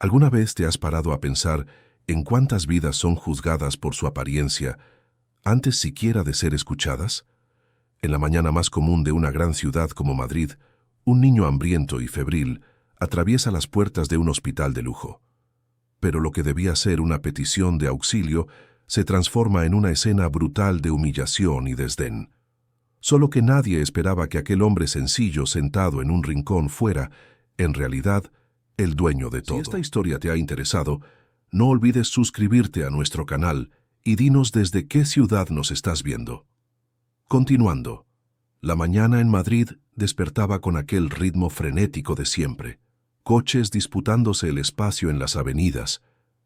¿Alguna vez te has parado a pensar en cuántas vidas son juzgadas por su apariencia antes siquiera de ser escuchadas? En la mañana más común de una gran ciudad como Madrid, un niño hambriento y febril atraviesa las puertas de un hospital de lujo. Pero lo que debía ser una petición de auxilio se transforma en una escena brutal de humillación y desdén. Solo que nadie esperaba que aquel hombre sencillo sentado en un rincón fuera, en realidad, el dueño de todo. Si esta historia te ha interesado, no olvides suscribirte a nuestro canal y dinos desde qué ciudad nos estás viendo. Continuando, la mañana en Madrid despertaba con aquel ritmo frenético de siempre. Coches disputándose el espacio en las avenidas,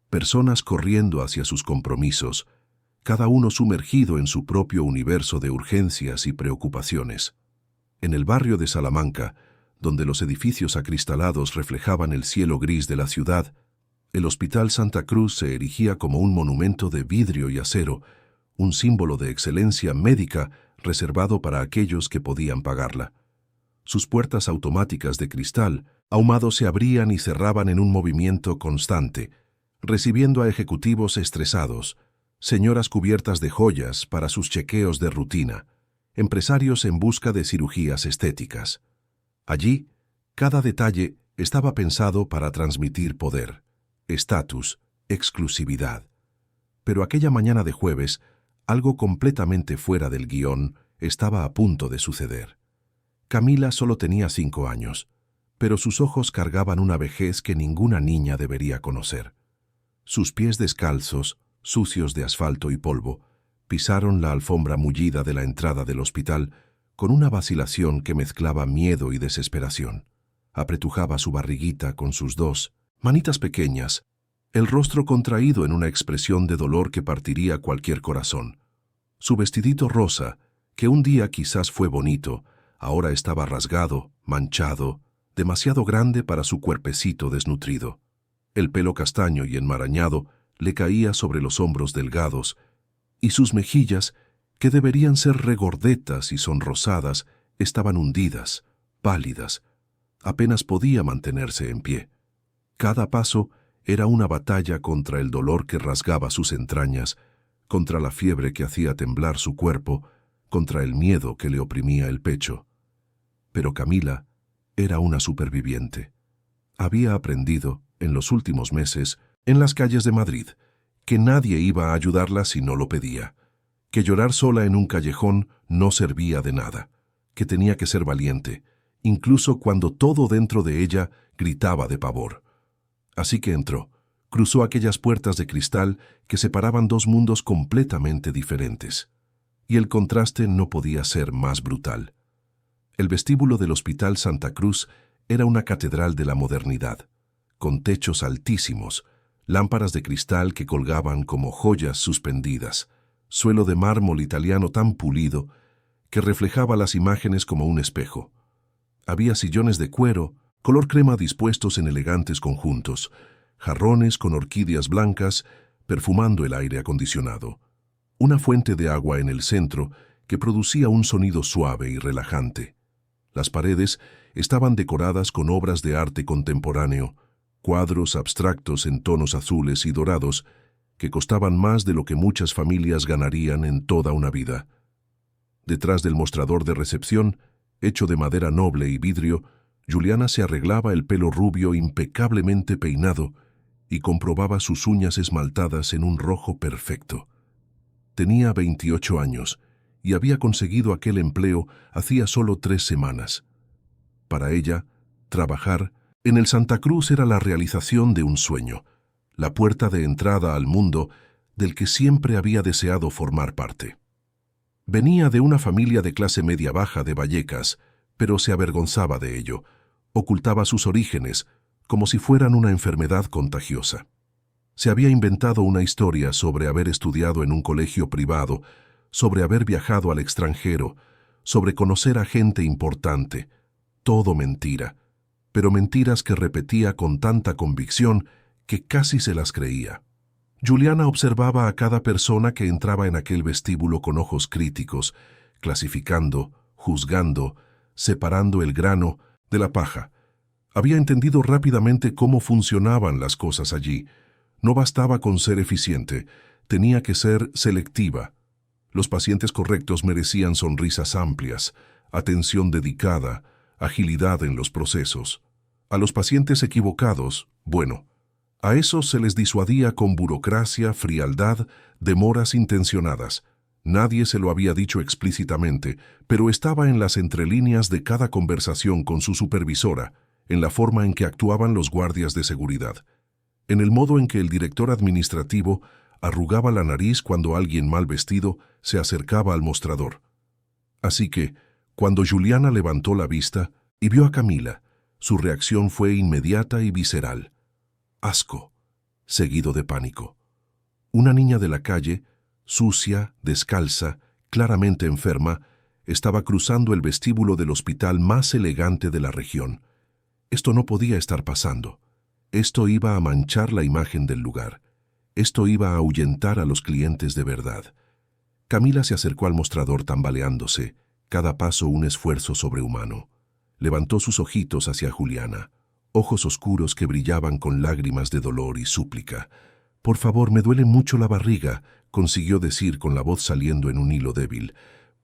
personas corriendo hacia sus compromisos, cada uno sumergido en su propio universo de urgencias y preocupaciones. En el barrio de Salamanca, donde los edificios acristalados reflejaban el cielo gris de la ciudad, el Hospital Santa Cruz se erigía como un monumento de vidrio y acero, un símbolo de excelencia médica reservado para aquellos que podían pagarla. Sus puertas automáticas de cristal ahumados se abrían y cerraban en un movimiento constante, recibiendo a ejecutivos estresados, señoras cubiertas de joyas para sus chequeos de rutina, empresarios en busca de cirugías estéticas. Allí, cada detalle estaba pensado para transmitir poder, estatus, exclusividad. Pero aquella mañana de jueves, algo completamente fuera del guión estaba a punto de suceder. Camila solo tenía 5 años, pero sus ojos cargaban una vejez que ninguna niña debería conocer. Sus pies descalzos, sucios de asfalto y polvo, pisaron la alfombra mullida de la entrada del hospital con una vacilación que mezclaba miedo y desesperación. Apretujaba su barriguita con sus 2 manitas pequeñas, el rostro contraído en una expresión de dolor que partiría cualquier corazón. Su vestidito rosa, que un día quizás fue bonito, ahora estaba rasgado, manchado, demasiado grande para su cuerpecito desnutrido. El pelo castaño y enmarañado le caía sobre los hombros delgados, y sus mejillas, que deberían ser regordetas y sonrosadas, estaban hundidas, pálidas. Apenas podía mantenerse en pie. Cada paso era una batalla contra el dolor que rasgaba sus entrañas, contra la fiebre que hacía temblar su cuerpo, contra el miedo que le oprimía el pecho. Pero Camila era una superviviente. Había aprendido, en los últimos meses, en las calles de Madrid, que nadie iba a ayudarla si no lo pedía, que llorar sola en un callejón no servía de nada, que tenía que ser valiente, incluso cuando todo dentro de ella gritaba de pavor. Así que entró, cruzó aquellas puertas de cristal que separaban 2 mundos completamente diferentes. Y el contraste no podía ser más brutal. El vestíbulo del Hospital Santa Cruz era una catedral de la modernidad, con techos altísimos, lámparas de cristal que colgaban como joyas suspendidas, suelo de mármol italiano tan pulido que reflejaba las imágenes como un espejo. Había sillones de cuero, color crema dispuestos en elegantes conjuntos, jarrones con orquídeas blancas perfumando el aire acondicionado, una fuente de agua en el centro que producía un sonido suave y relajante. Las paredes estaban decoradas con obras de arte contemporáneo, cuadros abstractos en tonos azules y dorados que costaban más de lo que muchas familias ganarían en toda una vida. Detrás del mostrador de recepción, hecho de madera noble y vidrio, Juliana se arreglaba el pelo rubio impecablemente peinado y comprobaba sus uñas esmaltadas en un rojo perfecto. Tenía 28 años y había conseguido aquel empleo hacía solo 3 semanas. Para ella, trabajar en el Santa Cruz era la realización de un sueño, la puerta de entrada al mundo del que siempre había deseado formar parte. Venía de una familia de clase media-baja de Vallecas, pero se avergonzaba de ello, ocultaba sus orígenes como si fueran una enfermedad contagiosa. Se había inventado una historia sobre haber estudiado en un colegio privado, sobre haber viajado al extranjero, sobre conocer a gente importante. Todo mentira, pero mentiras que repetía con tanta convicción que casi se las creía. Juliana observaba a cada persona que entraba en aquel vestíbulo con ojos críticos, clasificando, juzgando, separando el grano de la paja, Había entendido rápidamente cómo funcionaban las cosas allí. No bastaba con ser eficiente, tenía que ser selectiva. Los pacientes correctos merecían sonrisas amplias, atención dedicada, agilidad en los procesos. A los pacientes equivocados, bueno, a esos se les disuadía con burocracia, frialdad, demoras intencionadas. Nadie se lo había dicho explícitamente, pero estaba en las entrelíneas de cada conversación con su supervisora, en la forma en que actuaban los guardias de seguridad, en el modo en que el director administrativo arrugaba la nariz cuando alguien mal vestido se acercaba al mostrador. Así que, cuando Juliana levantó la vista y vio a Camila, su reacción fue inmediata y visceral. Asco, seguido de pánico. Una niña de la calle, sucia, descalza, claramente enferma, estaba cruzando el vestíbulo del hospital más elegante de la región. Esto no podía estar pasando. Esto iba a manchar la imagen del lugar. Esto iba a ahuyentar a los clientes de verdad. Camila se acercó al mostrador tambaleándose, cada paso un esfuerzo sobrehumano. Levantó sus ojitos hacia Juliana, ojos oscuros que brillaban con lágrimas de dolor y súplica. «Por favor, me duele mucho la barriga», consiguió decir con la voz saliendo en un hilo débil.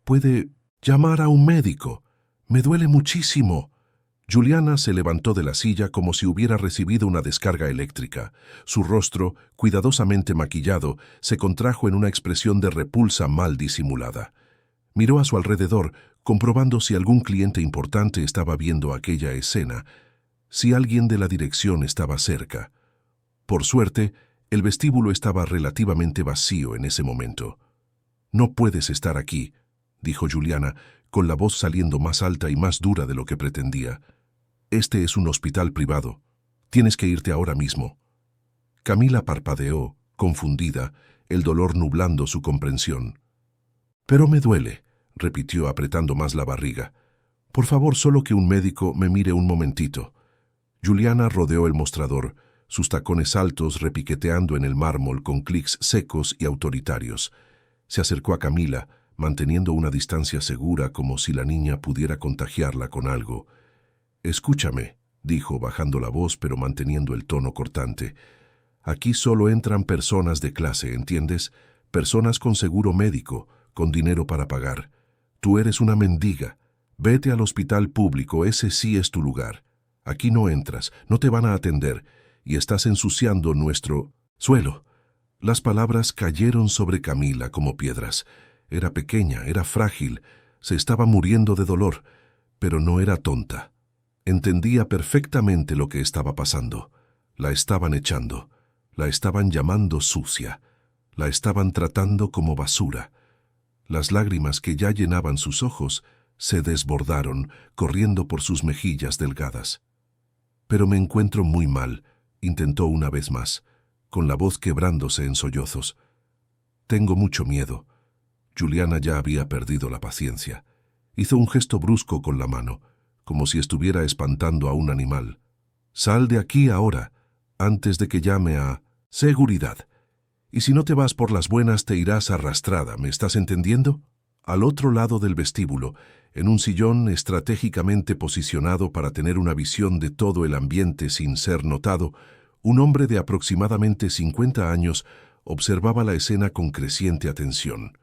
«¿Puede llamar a un médico? Me duele muchísimo». Juliana se levantó de la silla como si hubiera recibido una descarga eléctrica. Su rostro, cuidadosamente maquillado, se contrajo en una expresión de repulsa mal disimulada. Miró a su alrededor, comprobando si algún cliente importante estaba viendo aquella escena, si alguien de la dirección estaba cerca. Por suerte, el vestíbulo estaba relativamente vacío en ese momento. «No puedes estar aquí», dijo Juliana, con la voz saliendo más alta y más dura de lo que pretendía. «Este es un hospital privado. Tienes que irte ahora mismo». Camila parpadeó, confundida, el dolor nublando su comprensión. «Pero me duele», repitió apretando más la barriga. «Por favor, solo que un médico me mire un momentito». Juliana rodeó el mostrador, sus tacones altos repiqueteando en el mármol con clics secos y autoritarios. Se acercó a Camila, manteniendo una distancia segura como si la niña pudiera contagiarla con algo. «Escúchame», dijo bajando la voz pero manteniendo el tono cortante. «Aquí solo entran personas de clase, ¿entiendes? Personas con seguro médico, con dinero para pagar. Tú eres una mendiga. Vete al hospital público, ese sí es tu lugar. Aquí no entras, no te van a atender, y estás ensuciando nuestro suelo». Las palabras cayeron sobre Camila como piedras. Era pequeña, era frágil, se estaba muriendo de dolor, pero no era tonta. Entendía perfectamente lo que estaba pasando. La estaban echando, la estaban llamando sucia, la estaban tratando como basura. Las lágrimas que ya llenaban sus ojos se desbordaron, corriendo por sus mejillas delgadas. «Pero me encuentro muy mal», intentó una vez más, con la voz quebrándose en sollozos. «Tengo mucho miedo». Juliana ya había perdido la paciencia. Hizo un gesto brusco con la mano, como si estuviera espantando a un animal. «Sal de aquí ahora, antes de que llame a seguridad. Y si no te vas por las buenas te irás arrastrada, ¿me estás entendiendo?» Al otro lado del vestíbulo, en un sillón estratégicamente posicionado para tener una visión de todo el ambiente sin ser notado, un hombre de aproximadamente 50 años observaba la escena con creciente atención.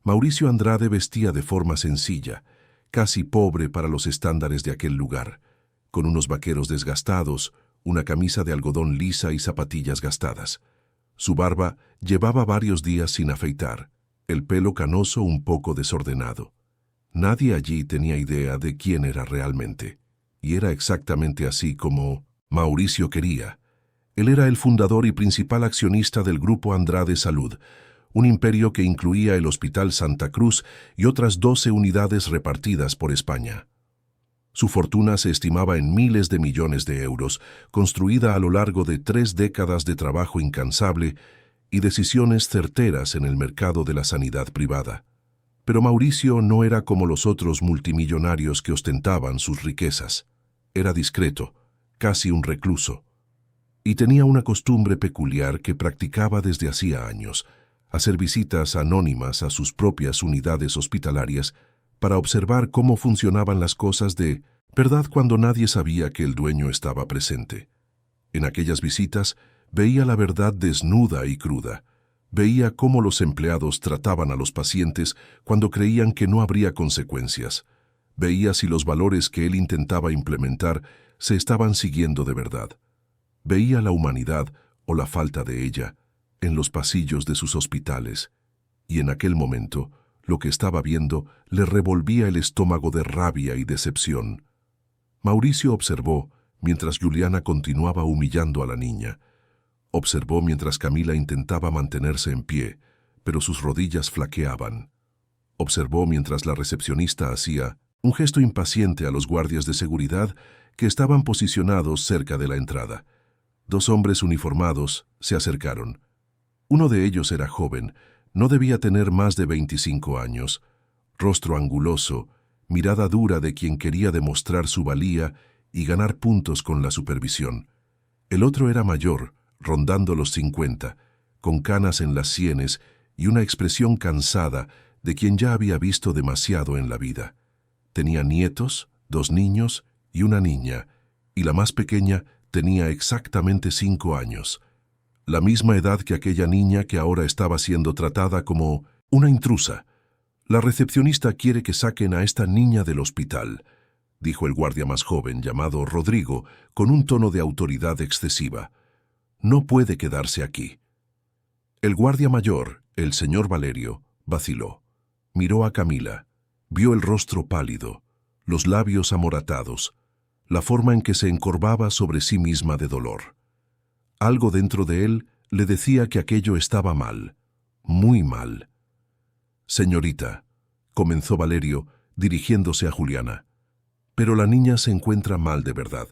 Mauricio Andrade vestía de forma sencilla, casi pobre para los estándares de aquel lugar, con unos vaqueros desgastados, una camisa de algodón lisa y zapatillas gastadas. Su barba llevaba varios días sin afeitar, el pelo canoso un poco desordenado. Nadie allí tenía idea de quién era realmente, y era exactamente así como Mauricio quería. Él era el fundador y principal accionista del Grupo Andrade Salud, un imperio que incluía el Hospital Santa Cruz y otras 12 unidades repartidas por España. Su fortuna se estimaba en miles de millones de euros, construida a lo largo de 3 décadas de trabajo incansable y decisiones certeras en el mercado de la sanidad privada. Pero Mauricio no era como los otros multimillonarios que ostentaban sus riquezas. Era discreto, casi un recluso. Y tenía una costumbre peculiar que practicaba desde hacía años: hacer visitas anónimas a sus propias unidades hospitalarias para observar cómo funcionaban las cosas de ¿Verdad cuando nadie sabía que el dueño estaba presente? En aquellas visitas veía la verdad desnuda y cruda. Veía cómo los empleados trataban a los pacientes cuando creían que no habría consecuencias. Veía si los valores que él intentaba implementar se estaban siguiendo de verdad. Veía la humanidad, o la falta de ella, en los pasillos de sus hospitales. Y en aquel momento, lo que estaba viendo le revolvía el estómago de rabia y decepción. Mauricio observó mientras Juliana continuaba humillando a la niña. Observó mientras Camila intentaba mantenerse en pie, pero sus rodillas flaqueaban. Observó mientras la recepcionista hacía un gesto impaciente a los guardias de seguridad que estaban posicionados cerca de la entrada. Dos hombres uniformados se acercaron. Uno de ellos era joven, no debía tener más de 25 años, rostro anguloso, mirada dura de quien quería demostrar su valía y ganar puntos con la supervisión. El otro era mayor, rondando los 50, con canas en las sienes y una expresión cansada de quien ya había visto demasiado en la vida. Tenía nietos, 2 niños y una niña, y la más pequeña tenía exactamente 5 años. La misma edad que aquella niña que ahora estaba siendo tratada como una intrusa. «La recepcionista quiere que saquen a esta niña del hospital», dijo el guardia más joven, llamado Rodrigo, con un tono de autoridad excesiva. «No puede quedarse aquí». El guardia mayor, el señor Valerio, vaciló. Miró a Camila. Vio el rostro pálido, los labios amoratados, la forma en que se encorvaba sobre sí misma de dolor. Algo dentro de él le decía que aquello estaba mal, muy mal. «Señorita», comenzó Valerio, dirigiéndose a Juliana, «pero la niña se encuentra mal de verdad.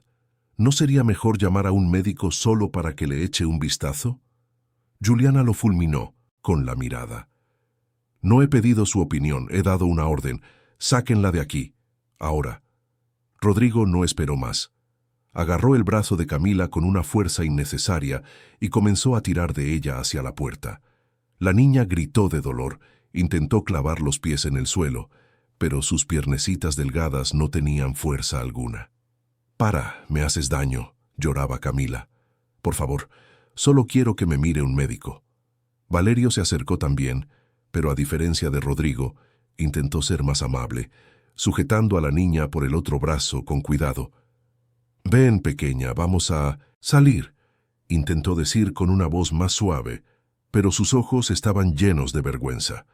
¿No sería mejor llamar a un médico solo para que le eche un vistazo?» Juliana lo fulminó con la mirada. «No he pedido su opinión, he dado una orden. Sáquenla de aquí, ahora». Rodrigo no esperó más. Agarró el brazo de Camila con una fuerza innecesaria y comenzó a tirar de ella hacia la puerta. La niña gritó de dolor, intentó clavar los pies en el suelo, pero sus piernecitas delgadas no tenían fuerza alguna. «Para, me haces daño», lloraba Camila. «Por favor, solo quiero que me mire un médico». Valerio se acercó también, pero a diferencia de Rodrigo, intentó ser más amable, sujetando a la niña por el otro brazo con cuidado. «Ven, pequeña, vamos a salir», intentó decir con una voz más suave, pero sus ojos estaban llenos de vergüenza.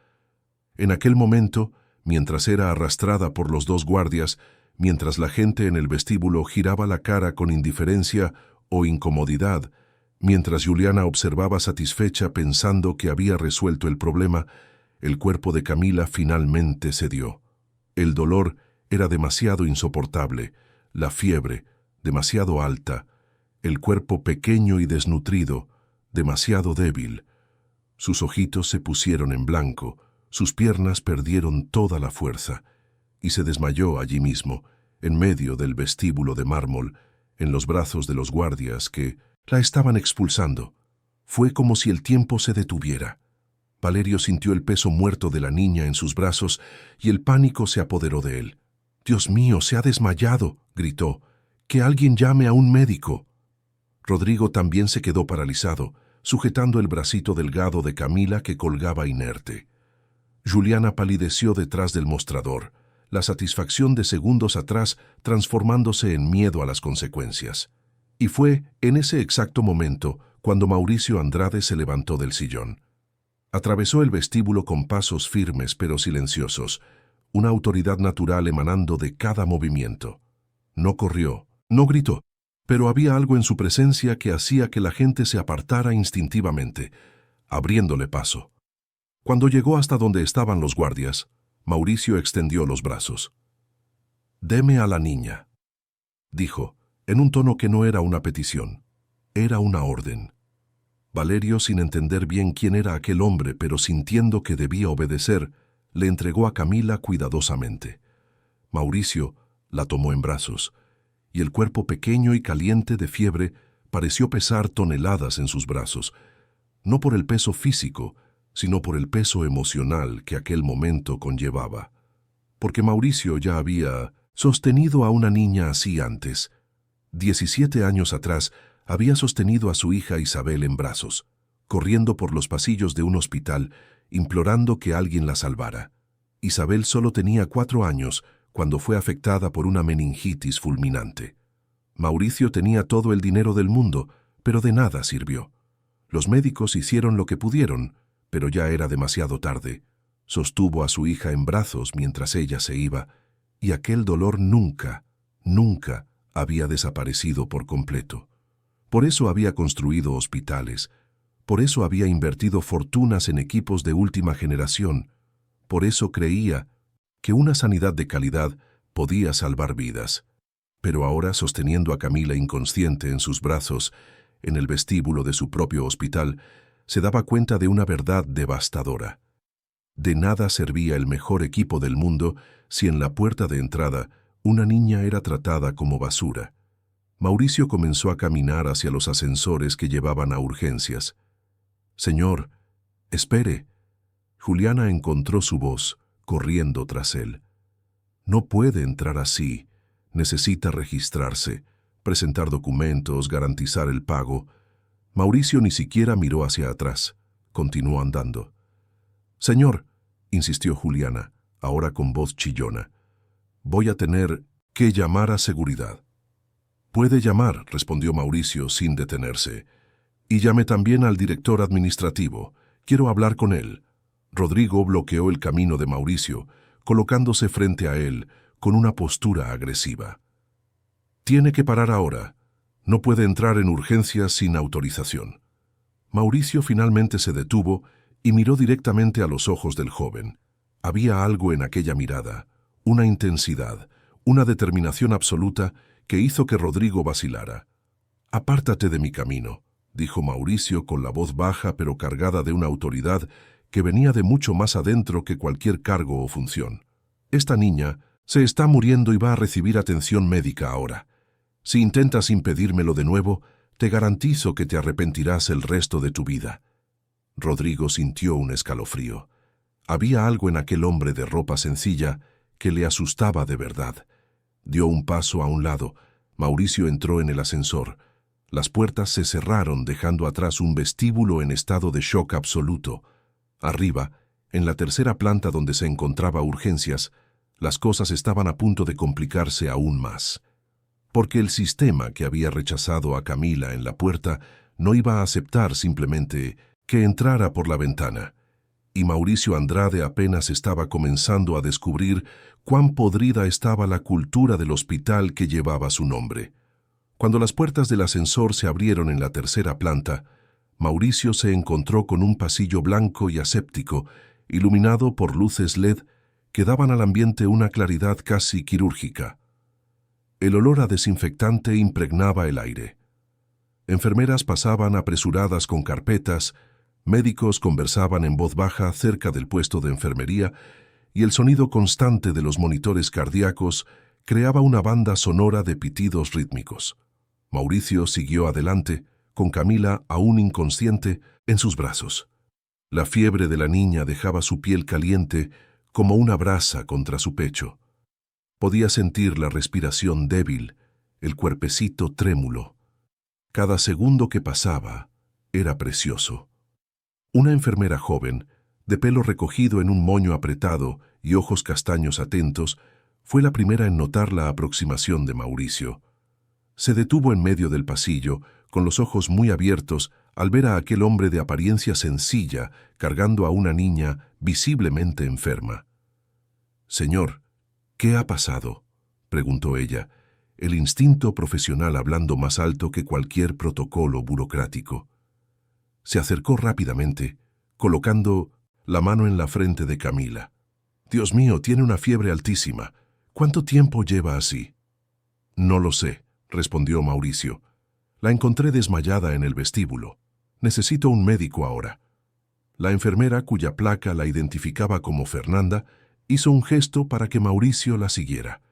En aquel momento, mientras era arrastrada por los 2 guardias, mientras la gente en el vestíbulo giraba la cara con indiferencia o incomodidad, mientras Juliana observaba satisfecha pensando que había resuelto el problema, el cuerpo de Camila finalmente cedió. El dolor era demasiado insoportable, la fiebre demasiado alta, el cuerpo pequeño y desnutrido, demasiado débil. Sus ojitos se pusieron en blanco, sus piernas perdieron toda la fuerza, y se desmayó allí mismo, en medio del vestíbulo de mármol, en los brazos de los guardias que la estaban expulsando. Fue como si el tiempo se detuviera. Valerio sintió el peso muerto de la niña en sus brazos y el pánico se apoderó de él. «Dios mío, se ha desmayado», gritó. «Que alguien llame a un médico». Rodrigo también se quedó paralizado, sujetando el bracito delgado de Camila que colgaba inerte. Juliana palideció detrás del mostrador, la satisfacción de segundos atrás transformándose en miedo a las consecuencias. Y fue en ese exacto momento cuando Mauricio Andrade se levantó del sillón. Atravesó el vestíbulo con pasos firmes pero silenciosos, una autoridad natural emanando de cada movimiento. No corrió, no gritó, pero había algo en su presencia que hacía que la gente se apartara instintivamente, abriéndole paso. Cuando llegó hasta donde estaban los guardias, Mauricio extendió los brazos. «Deme a la niña», dijo, en un tono que no era una petición, era una orden. Valerio, sin entender bien quién era aquel hombre, pero sintiendo que debía obedecer, le entregó a Camila cuidadosamente. Mauricio la tomó en brazos, y el cuerpo pequeño y caliente de fiebre pareció pesar toneladas en sus brazos, no por el peso físico, sino por el peso emocional que aquel momento conllevaba. Porque Mauricio ya había sostenido a una niña así antes. 17 años atrás había sostenido a su hija Isabel en brazos, corriendo por los pasillos de un hospital, implorando que alguien la salvara. Isabel solo tenía 4 años cuando fue afectada por una meningitis fulminante. Mauricio tenía todo el dinero del mundo, pero de nada sirvió. Los médicos hicieron lo que pudieron, pero ya era demasiado tarde. Sostuvo a su hija en brazos mientras ella se iba, y aquel dolor nunca, nunca había desaparecido por completo. Por eso había construido hospitales, por eso había invertido fortunas en equipos de última generación, por eso creía que una sanidad de calidad podía salvar vidas. Pero ahora, sosteniendo a Camila inconsciente en sus brazos, en el vestíbulo de su propio hospital, se daba cuenta de una verdad devastadora. De nada servía el mejor equipo del mundo si en la puerta de entrada una niña era tratada como basura. Mauricio comenzó a caminar hacia los ascensores que llevaban a urgencias. «Señor, espere». Juliana encontró su voz, corriendo tras él. «No puede entrar así. Necesita registrarse, presentar documentos, garantizar el pago». Mauricio ni siquiera miró hacia atrás. Continuó andando. «Señor», insistió Juliana, ahora con voz chillona, «voy a tener que llamar a seguridad». «Puede llamar», respondió Mauricio sin detenerse. «Y llame también al director administrativo. Quiero hablar con él». Rodrigo bloqueó el camino de Mauricio, colocándose frente a él con una postura agresiva. «Tiene que parar ahora. No puede entrar en urgencias sin autorización». Mauricio finalmente se detuvo y miró directamente a los ojos del joven. Había algo en aquella mirada, una intensidad, una determinación absoluta que hizo que Rodrigo vacilara. «Apártate de mi camino», dijo Mauricio con la voz baja pero cargada de una autoridad que venía de mucho más adentro que cualquier cargo o función. «Esta niña se está muriendo y va a recibir atención médica ahora. Si intentas impedírmelo de nuevo, te garantizo que te arrepentirás el resto de tu vida». Rodrigo sintió un escalofrío. Había algo en aquel hombre de ropa sencilla que le asustaba de verdad. Dio un paso a un lado. Mauricio entró en el ascensor. Las puertas se cerraron dejando atrás un vestíbulo en estado de shock absoluto. Arriba, en la tercera planta donde se encontraba urgencias, las cosas estaban a punto de complicarse aún más. Porque el sistema que había rechazado a Camila en la puerta no iba a aceptar simplemente que entrara por la ventana. Y Mauricio Andrade apenas estaba comenzando a descubrir cuán podrida estaba la cultura del hospital que llevaba su nombre. Cuando las puertas del ascensor se abrieron en la tercera planta, Mauricio se encontró con un pasillo blanco y aséptico, iluminado por luces LED que daban al ambiente una claridad casi quirúrgica. El olor a desinfectante impregnaba el aire. Enfermeras pasaban apresuradas con carpetas, médicos conversaban en voz baja cerca del puesto de enfermería y el sonido constante de los monitores cardíacos creaba una banda sonora de pitidos rítmicos. Mauricio siguió adelante, con Camila aún inconsciente en sus brazos. La fiebre de la niña dejaba su piel caliente como una brasa contra su pecho. Podía sentir la respiración débil, el cuerpecito trémulo. Cada segundo que pasaba era precioso. Una enfermera joven, de pelo recogido en un moño apretado y ojos castaños atentos, fue la primera en notar la aproximación de Mauricio. Se detuvo en medio del pasillo, con los ojos muy abiertos, al ver a aquel hombre de apariencia sencilla cargando a una niña visiblemente enferma. «Señor, ¿qué ha pasado?», preguntó ella, el instinto profesional hablando más alto que cualquier protocolo burocrático. Se acercó rápidamente, colocando la mano en la frente de Camila. «Dios mío, tiene una fiebre altísima. ¿Cuánto tiempo lleva así?». «No lo sé», respondió Mauricio. «La encontré desmayada en el vestíbulo. Necesito un médico ahora». La enfermera, cuya placa la identificaba como Fernanda, hizo un gesto para que Mauricio la siguiera.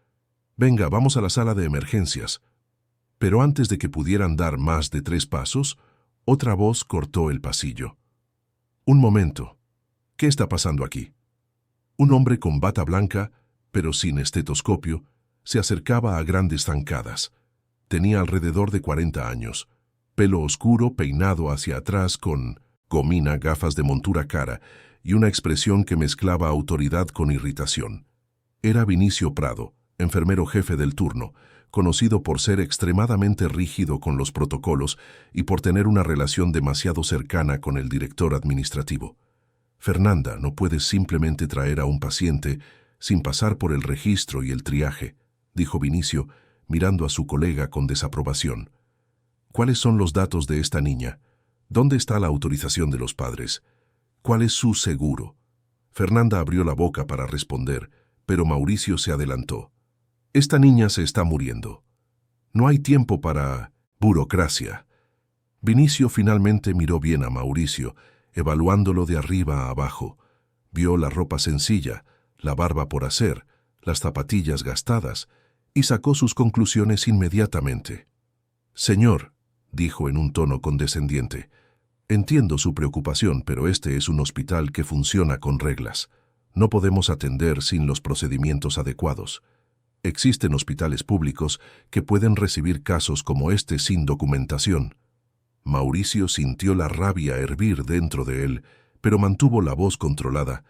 «Venga, vamos a la sala de emergencias». Pero antes de que pudieran dar más de 3 pasos, otra voz cortó el pasillo. «Un momento. ¿Qué está pasando aquí?». Un hombre con bata blanca, pero sin estetoscopio, Se acercaba a grandes zancadas. Tenía alrededor de 40 años. Pelo oscuro, peinado hacia atrás con gomina, gafas de montura cara y una expresión que mezclaba autoridad con irritación. Era Vinicio Prado, enfermero jefe del turno, conocido por ser extremadamente rígido con los protocolos y por tener una relación demasiado cercana con el director administrativo. Fernanda, no puedes simplemente traer a un paciente sin pasar por el registro y el triaje, dijo Vinicio, mirando a su colega con desaprobación. ¿Cuáles son los datos de esta niña? ¿Dónde está la autorización de los padres? ¿Cuál es su seguro? Fernanda abrió la boca para responder, pero Mauricio se adelantó. Esta niña se está muriendo. No hay tiempo para burocracia. Vinicio finalmente miró bien a Mauricio, evaluándolo de arriba a abajo. Vio la ropa sencilla, la barba por hacer, las zapatillas gastadas, y sacó sus conclusiones inmediatamente. Señor, dijo en un tono condescendiente, entiendo su preocupación, pero este es un hospital que funciona con reglas. No podemos atender sin los procedimientos adecuados. Existen hospitales públicos que pueden recibir casos como este sin documentación. Mauricio sintió la rabia hervir dentro de él, pero mantuvo la voz controlada.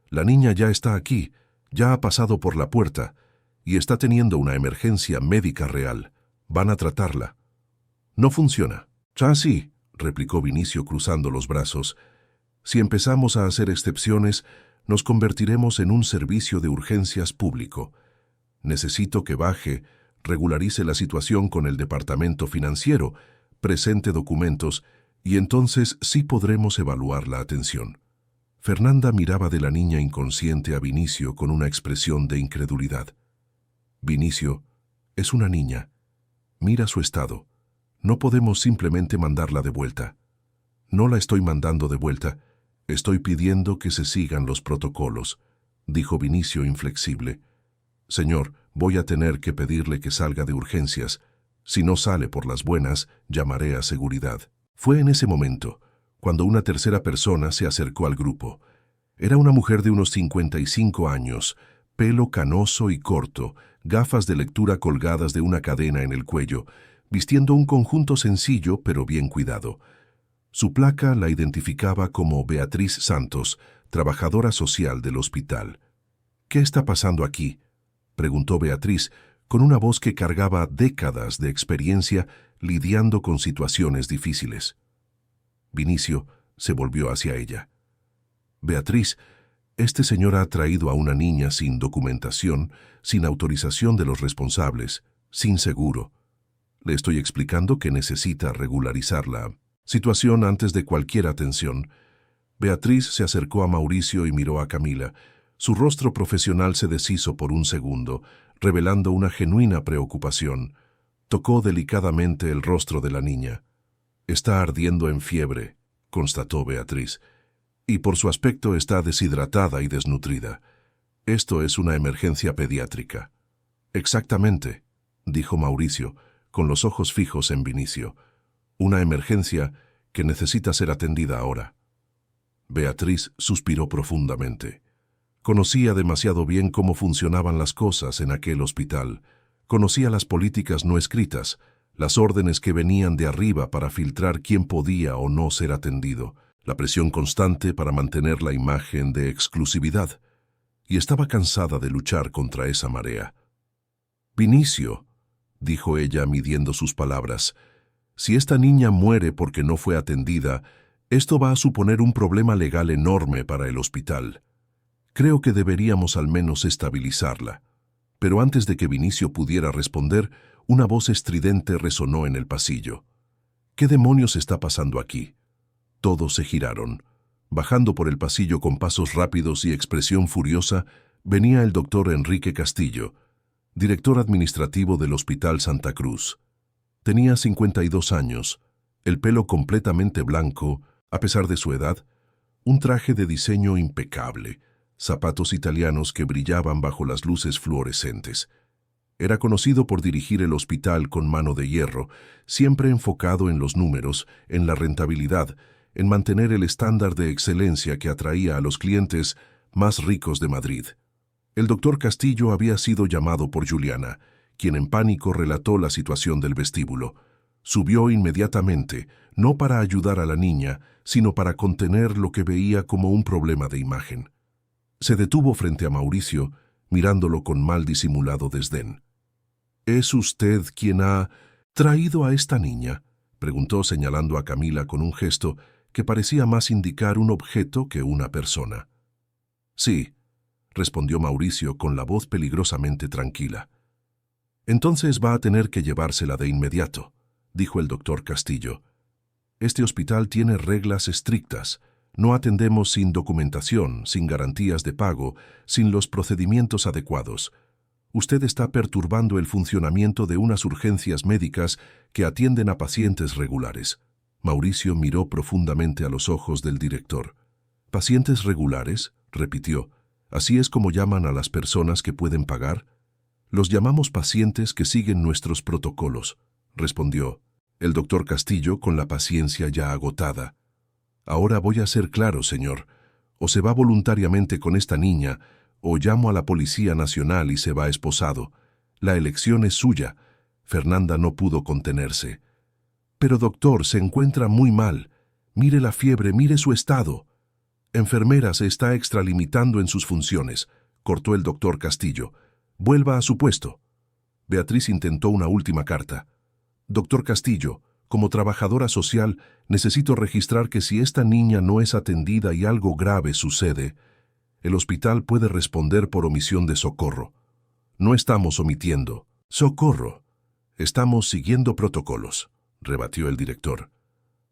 La niña ya está aquí, ya ha pasado por la puerta, y está teniendo una emergencia médica real. Van a tratarla. No funciona. Ah, sí, replicó Vinicio cruzando los brazos. Si empezamos a hacer excepciones, nos convertiremos en un servicio de urgencias público. Necesito que baje, regularice la situación con el departamento financiero, presente documentos, y entonces sí podremos evaluar la atención. Fernanda miraba de la niña inconsciente a Vinicio con una expresión de incredulidad. Vinicio, es una niña. Mira su estado. No podemos simplemente mandarla de vuelta. No la estoy mandando de vuelta. Estoy pidiendo que se sigan los protocolos, dijo Vinicio inflexible. Señor, voy a tener que pedirle que salga de urgencias. Si no sale por las buenas, llamaré a seguridad. Fue en ese momento, cuando una tercera persona se acercó al grupo. Era una mujer de unos 55 años, pelo canoso y corto, gafas de lectura colgadas de una cadena en el cuello, vistiendo un conjunto sencillo pero bien cuidado. Su placa la identificaba como Beatriz Santos, trabajadora social del hospital. ¿Qué está pasando aquí?, preguntó Beatriz, con una voz que cargaba décadas de experiencia lidiando con situaciones difíciles. Vinicio se volvió hacia ella. Beatriz, este señor ha traído a una niña sin documentación, sin autorización de los responsables, sin seguro. Le estoy explicando que necesita regularizar la situación antes de cualquier atención. Beatriz se acercó a Mauricio y miró a Camila. Su rostro profesional se deshizo por un segundo, revelando una genuina preocupación. Tocó delicadamente el rostro de la niña. Está ardiendo en fiebre, constató Beatriz, y por su aspecto está deshidratada y desnutrida. Esto es una emergencia pediátrica. Exactamente, dijo Mauricio, con los ojos fijos en Vinicio. Una emergencia que necesita ser atendida ahora. Beatriz suspiró profundamente. Conocía demasiado bien cómo funcionaban las cosas en aquel hospital. Conocía las políticas no escritas, las órdenes que venían de arriba para filtrar quién podía o no ser atendido, la presión constante para mantener la imagen de exclusividad. Y estaba cansada de luchar contra esa marea. Vinicio, dijo ella midiendo sus palabras, si esta niña muere porque no fue atendida, esto va a suponer un problema legal enorme para el hospital. Creo que deberíamos al menos estabilizarla. Pero antes de que Vinicio pudiera responder, una voz estridente resonó en el pasillo. ¿Qué demonios está pasando aquí? Todos se giraron. Bajando por el pasillo con pasos rápidos y expresión furiosa, venía el doctor Enrique Castillo, director administrativo del Hospital Santa Cruz. Tenía 52 años, el pelo completamente blanco, a pesar de su edad, un traje de diseño impecable, zapatos italianos que brillaban bajo las luces fluorescentes. Era conocido por dirigir el hospital con mano de hierro, siempre enfocado en los números, en la rentabilidad, en mantener el estándar de excelencia que atraía a los clientes más ricos de Madrid. El doctor Castillo había sido llamado por Juliana, quien en pánico relató la situación del vestíbulo. Subió inmediatamente, no para ayudar a la niña, sino para contener lo que veía como un problema de imagen. Se detuvo frente a Mauricio, mirándolo con mal disimulado desdén. «¿Es usted quien ha traído a esta niña?», preguntó señalando a Camila con un gesto que parecía más indicar un objeto que una persona. «Sí», respondió Mauricio con la voz peligrosamente tranquila. «Entonces va a tener que llevársela de inmediato», dijo el doctor Castillo. «Este hospital tiene reglas estrictas. No atendemos sin documentación, sin garantías de pago, sin los procedimientos adecuados. Usted está perturbando el funcionamiento de unas urgencias médicas que atienden a pacientes regulares». Mauricio miró profundamente a los ojos del director. «¿Pacientes regulares?», repitió. «¿Así es como llaman a las personas que pueden pagar?». «Los llamamos pacientes que siguen nuestros protocolos», respondió el doctor Castillo con la paciencia ya agotada. «Ahora voy a ser claro, señor. O se va voluntariamente con esta niña, o llamo a la Policía Nacional y se va esposado. La elección es suya». Fernanda no pudo contenerse. «Pero doctor, se encuentra muy mal. Mire la fiebre, mire su estado». «Enfermera, se está extralimitando en sus funciones», cortó el doctor Castillo. «Vuelva a su puesto». Beatriz intentó una última carta. «Doctor Castillo, como trabajadora social, necesito registrar que si esta niña no es atendida y algo grave sucede, el hospital puede responder por omisión de socorro». «No estamos omitiendo socorro. Estamos siguiendo protocolos», rebatió el director.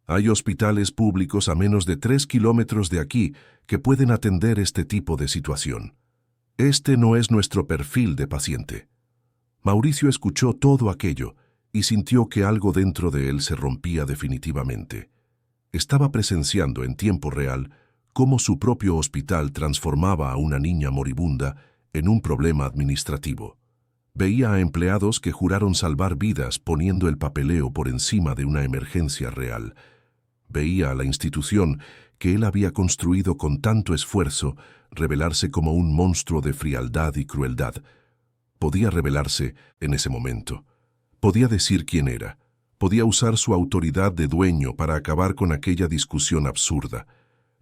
«Hay hospitales públicos a menos de 3 kilómetros de aquí que pueden atender este tipo de situación. Este no es nuestro perfil de paciente». Mauricio escuchó todo aquello y sintió que algo dentro de él se rompía definitivamente. Estaba presenciando en tiempo real cómo su propio hospital transformaba a una niña moribunda en un problema administrativo. Veía a empleados que juraron salvar vidas poniendo el papeleo por encima de una emergencia real. Veía a la institución que él había construido con tanto esfuerzo revelarse como un monstruo de frialdad y crueldad. Podía revelarse en ese momento. Podía decir quién era. Podía usar su autoridad de dueño para acabar con aquella discusión absurda.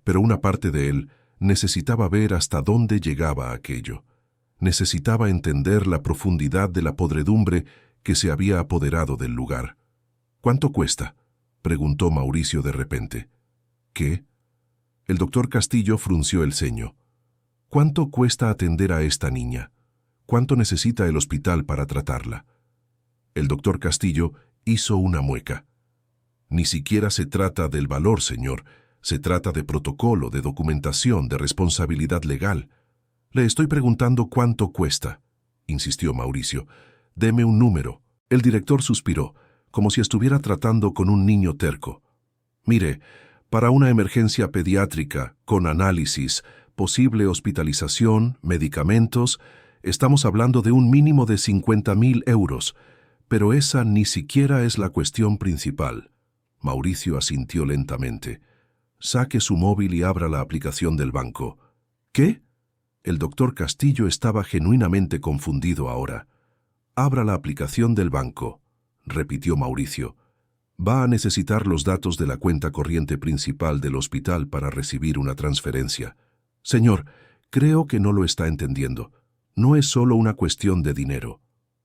Pero una parte de él necesitaba ver hasta dónde llegaba aquello. Necesitaba entender la profundidad de la podredumbre que se había apoderado del lugar. «¿Cuánto cuesta?», preguntó Mauricio de repente. «¿Qué?». El doctor Castillo frunció el ceño. «¿Cuánto cuesta atender a esta niña? ¿Cuánto necesita el hospital para tratarla?». El doctor Castillo hizo una mueca. «Ni siquiera se trata del valor, señor. Se trata de protocolo, de documentación, de responsabilidad legal. Le estoy preguntando cuánto cuesta», insistió Mauricio. «Deme un número». El director suspiró, como si estuviera tratando con un niño terco. «Mire, para una emergencia pediátrica, con análisis, posible hospitalización, medicamentos, estamos hablando de un mínimo de 50.000 euros. Pero esa ni siquiera es la cuestión principal». Mauricio asintió lentamente. «Saque su móvil y abra la aplicación del banco». «¿Qué?». El doctor Castillo estaba genuinamente confundido ahora. «Abra la aplicación del banco», repitió Mauricio. «Va a necesitar los datos de la cuenta corriente principal del hospital para recibir una transferencia». «Señor, creo que no lo está entendiendo. No es solo una cuestión de dinero».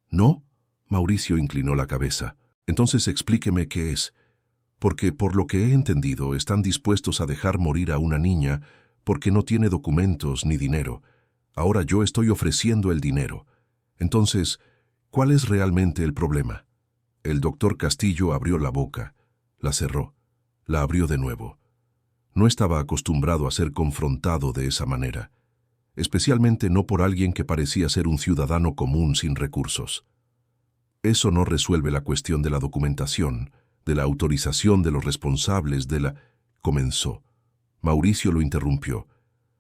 «¿No?». Mauricio inclinó la cabeza. «Entonces explíqueme qué es. Porque por lo que he entendido están dispuestos a dejar morir a una niña porque no tiene documentos ni dinero. Ahora yo estoy ofreciendo el dinero. Entonces, ¿cuál es realmente el problema?». El doctor Castillo abrió la boca, la cerró, la abrió de nuevo. No estaba acostumbrado a ser confrontado de esa manera, especialmente no por alguien que parecía ser un ciudadano común sin recursos. «Eso no resuelve la cuestión de la documentación, de la autorización de los responsables de la...». Comenzó. Mauricio lo interrumpió.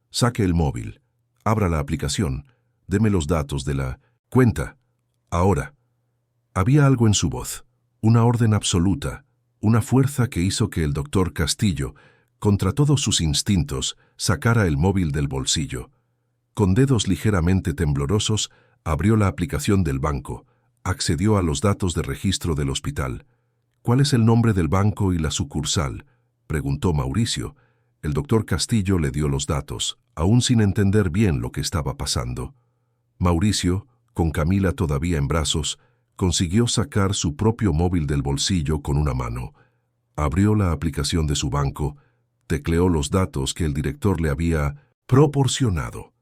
«Saque el móvil, abra la aplicación, deme los datos de la cuenta. Ahora». Había algo en su voz, una orden absoluta, una fuerza que hizo que el doctor Castillo, contra todos sus instintos, sacara el móvil del bolsillo. Con dedos ligeramente temblorosos, abrió la aplicación del banco, accedió a los datos de registro del hospital. «¿Cuál es el nombre del banco y la sucursal?», preguntó Mauricio. El doctor Castillo le dio los datos, aún sin entender bien lo que estaba pasando. Mauricio, con Camila todavía en brazos, consiguió sacar su propio móvil del bolsillo con una mano. Abrió la aplicación de su banco, tecleó los datos que el director le había proporcionado.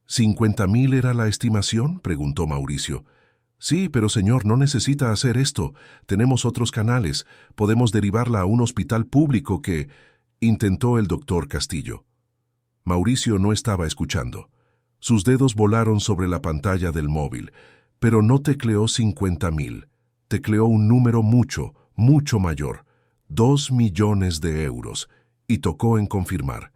¿50.000 era la estimación?, preguntó Mauricio. «Sí, pero señor, no necesita hacer esto. Tenemos otros canales. Podemos derivarla a un hospital público que...», intentó el doctor Castillo. Mauricio no estaba escuchando. Sus dedos volaron sobre la pantalla del móvil, pero no tecleó 50.000. Tecleó un número mucho, mucho mayor, 2 millones de euros, y tocó en confirmar.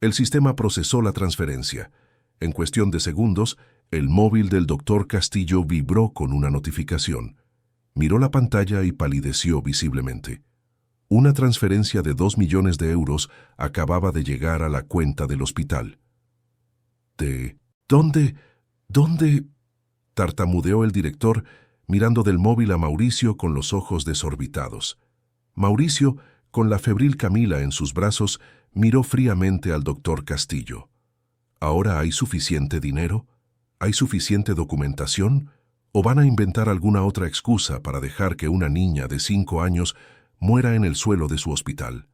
El sistema procesó la transferencia. En cuestión de segundos, el móvil del doctor Castillo vibró con una notificación. Miró la pantalla y palideció visiblemente. Una transferencia de 2 millones de euros acababa de llegar a la cuenta del hospital. ¿Dónde? Tartamudeó el director, mirando del móvil a Mauricio con los ojos desorbitados. Mauricio, con la febril Camila en sus brazos, miró fríamente al doctor Castillo. ¿Ahora hay suficiente dinero? ¿Hay suficiente documentación? ¿O van a inventar alguna otra excusa para dejar que una niña de 5 años muera en el suelo de su hospital?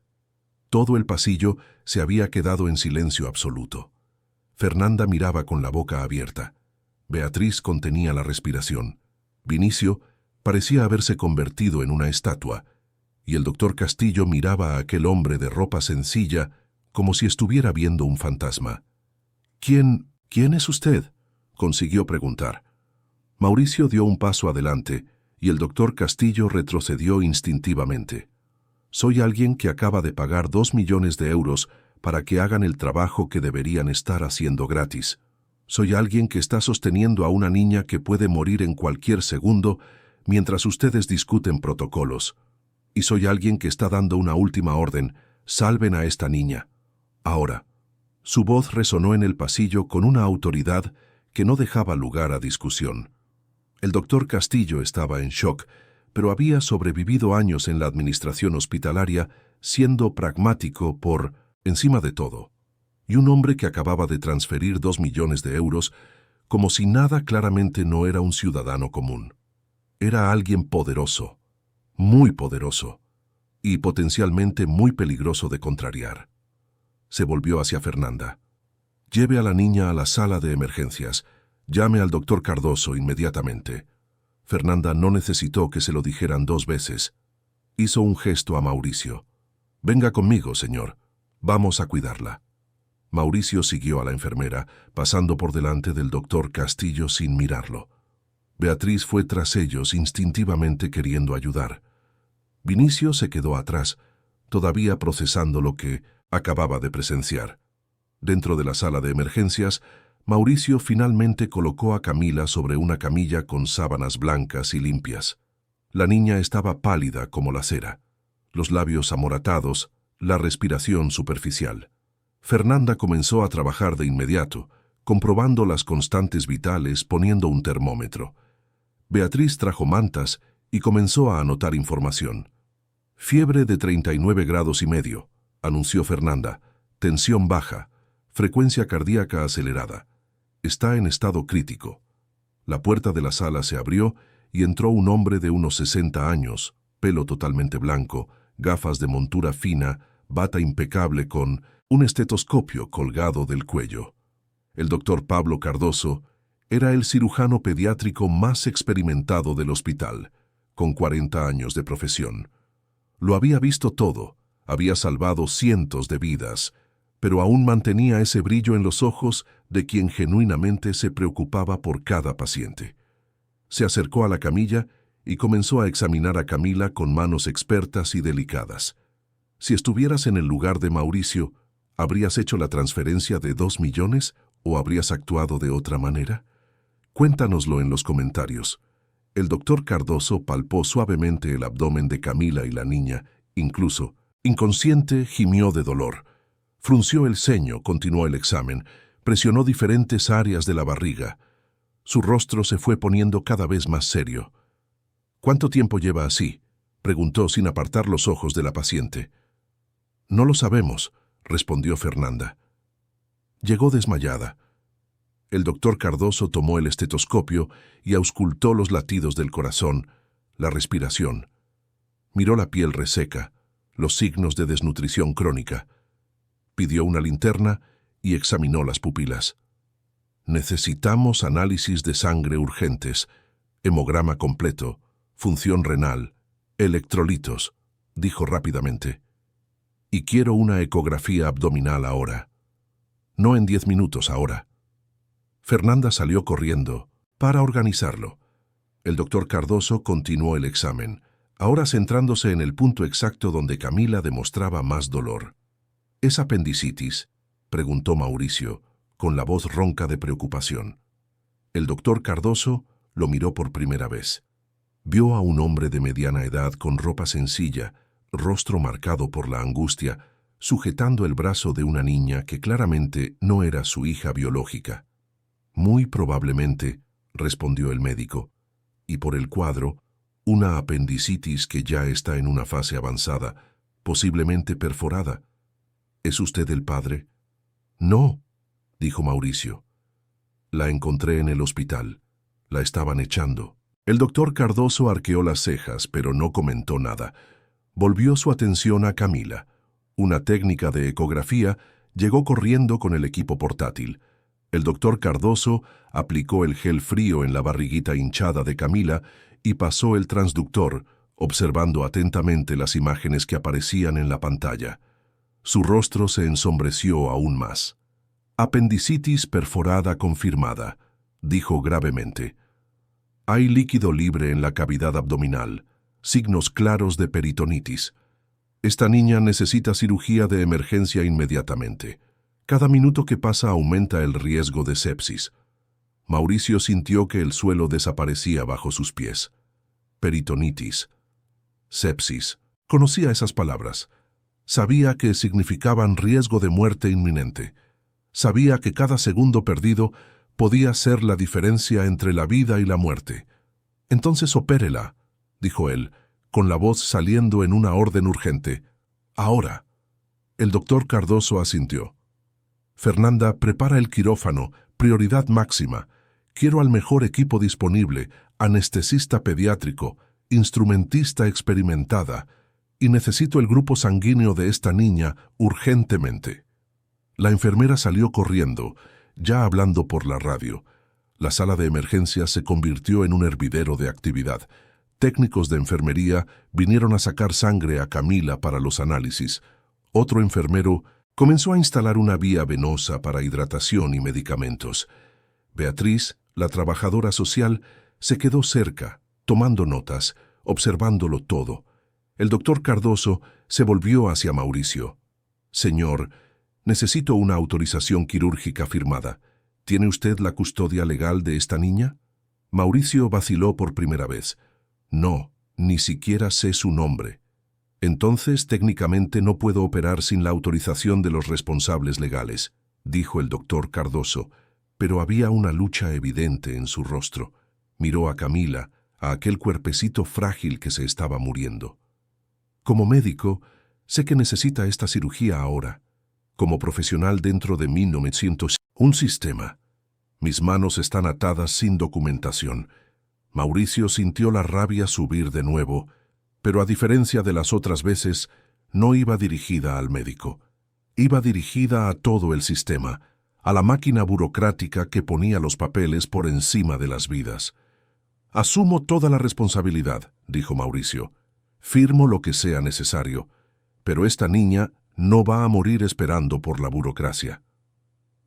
Todo el pasillo se había quedado en silencio absoluto. Fernanda miraba con la boca abierta. Beatriz contenía la respiración. Vinicio parecía haberse convertido en una estatua, y el doctor Castillo miraba a aquel hombre de ropa sencilla como si estuviera viendo un fantasma. «¿Quién es usted?», consiguió preguntar. Mauricio dio un paso adelante y el doctor Castillo retrocedió instintivamente. «Soy alguien que acaba de pagar 2 millones de euros para que hagan el trabajo que deberían estar haciendo gratis. Soy alguien que está sosteniendo a una niña que puede morir en cualquier segundo mientras ustedes discuten protocolos. Y soy alguien que está dando una última orden: salven a esta niña. Ahora». Su voz resonó en el pasillo con una autoridad que no dejaba lugar a discusión. El doctor Castillo estaba en shock, pero había sobrevivido años en la administración hospitalaria siendo pragmático por encima de todo. Y un hombre que acababa de transferir 2 millones de euros, como si nada, claramente no era un ciudadano común. Era alguien poderoso, muy poderoso, y potencialmente muy peligroso de contrariar. Se volvió hacia Fernanda. «Lleve a la niña a la sala de emergencias. Llame al doctor Cardoso inmediatamente». Fernanda no necesitó que se lo dijeran 2 veces. Hizo un gesto a Mauricio. «Venga conmigo, señor. Vamos a cuidarla». Mauricio siguió a la enfermera, pasando por delante del doctor Castillo sin mirarlo. Beatriz fue tras ellos instintivamente queriendo ayudar. Vinicio se quedó atrás, todavía procesando lo que acababa de presenciar. Dentro de la sala de emergencias, Mauricio finalmente colocó a Camila sobre una camilla con sábanas blancas y limpias. La niña estaba pálida como la cera, los labios amoratados, la respiración superficial. Fernanda comenzó a trabajar de inmediato, comprobando las constantes vitales, poniendo un termómetro. Beatriz trajo mantas y comenzó a anotar información. «Fiebre de 39 grados y medio», anunció Fernanda. «Tensión baja, frecuencia cardíaca acelerada. Está en estado crítico». La puerta de la sala se abrió y entró un hombre de unos 60 años, pelo totalmente blanco, gafas de montura fina, bata impecable con un estetoscopio colgado del cuello. El doctor Pablo Cardoso era el cirujano pediátrico más experimentado del hospital, con 40 años de profesión. Lo había visto todo, había salvado cientos de vidas, pero aún mantenía ese brillo en los ojos de quien genuinamente se preocupaba por cada paciente. Se acercó a la camilla y comenzó a examinar a Camila con manos expertas y delicadas. Si estuvieras en el lugar de Mauricio, ¿habrías hecho la transferencia de 2 millones o habrías actuado de otra manera? Cuéntanoslo en los comentarios. El doctor Cardoso palpó suavemente el abdomen de Camila y la niña, incluso, inconsciente, gimió de dolor. Frunció el ceño, continuó el examen, Presionó diferentes áreas de la barriga. Su rostro se fue poniendo cada vez más serio. —¿Cuánto tiempo lleva así? —preguntó sin apartar los ojos de la paciente. —No lo sabemos —respondió Fernanda. Llegó desmayada. El doctor Cardoso tomó el estetoscopio y auscultó los latidos del corazón, la respiración. Miró la piel reseca, los signos de desnutrición crónica. Pidió una linterna y examinó las pupilas. Necesitamos análisis de sangre urgentes, hemograma completo, función renal, electrolitos, dijo rápidamente. Y quiero una ecografía abdominal ahora. No en 10 minutos ahora. Fernanda salió corriendo para organizarlo. El doctor Cardoso continuó el examen, ahora centrándose en el punto exacto donde Camila demostraba más dolor. ¿Es apendicitis?, preguntó Mauricio, con la voz ronca de preocupación. El doctor Cardoso lo miró por primera vez. Vio a un hombre de mediana edad con ropa sencilla, rostro marcado por la angustia, sujetando el brazo de una niña que claramente no era su hija biológica. Muy probablemente, respondió el médico, y por el cuadro, una apendicitis que ya está en una fase avanzada, posiblemente perforada. ¿Es usted el padre? No, dijo Mauricio. La encontré en el hospital. La estaban echando. El doctor Cardoso arqueó las cejas, pero no comentó nada. Volvió su atención a Camila. Una técnica de ecografía llegó corriendo con el equipo portátil. El doctor Cardoso aplicó el gel frío en la barriguita hinchada de Camila y pasó el transductor, observando atentamente las imágenes que aparecían en la pantalla. Su rostro se ensombreció aún más. Apendicitis perforada confirmada, dijo gravemente. Hay líquido libre en la cavidad abdominal, signos claros de peritonitis. Esta niña necesita cirugía de emergencia inmediatamente. Cada minuto que pasa aumenta el riesgo de sepsis. Mauricio sintió que el suelo desaparecía bajo sus pies. Peritonitis. Sepsis. Conocía esas palabras. Sabía que significaban riesgo de muerte inminente. Sabía que cada segundo perdido podía ser la diferencia entre la vida y la muerte. Entonces opérela, dijo él, con la voz saliendo en una orden urgente. Ahora. El doctor Cardoso asintió. Fernanda, prepara el quirófano, prioridad máxima. Quiero al mejor equipo disponible, anestesista pediátrico, instrumentista experimentada, y necesito el grupo sanguíneo de esta niña urgentemente. La enfermera salió corriendo, ya hablando por la radio. La sala de emergencias se convirtió en un hervidero de actividad. Técnicos de enfermería vinieron a sacar sangre a Camila para los análisis. Otro enfermero comenzó a instalar una vía venosa para hidratación y medicamentos. Beatriz, la trabajadora social, se quedó cerca, tomando notas, observándolo todo. El doctor Cardoso se volvió hacia Mauricio. Señor, necesito una autorización quirúrgica firmada. ¿Tiene usted la custodia legal de esta niña? Mauricio vaciló por primera vez. No, ni siquiera sé su nombre. Entonces, técnicamente no puedo operar sin la autorización de los responsables legales, dijo el doctor Cardoso, pero había una lucha evidente en su rostro. Miró a Camila, a aquel cuerpecito frágil que se estaba muriendo. Como médico, sé que necesita esta cirugía ahora. Como profesional dentro de mí no me siento un sistema. Mis manos están atadas sin documentación. Mauricio sintió la rabia subir de nuevo, pero a diferencia de las otras veces, no iba dirigida al médico. Iba dirigida a todo el sistema, a la máquina burocrática que ponía los papeles por encima de las vidas. Asumo toda la responsabilidad, dijo Mauricio. Firmo lo que sea necesario, pero esta niña no va a morir esperando por la burocracia.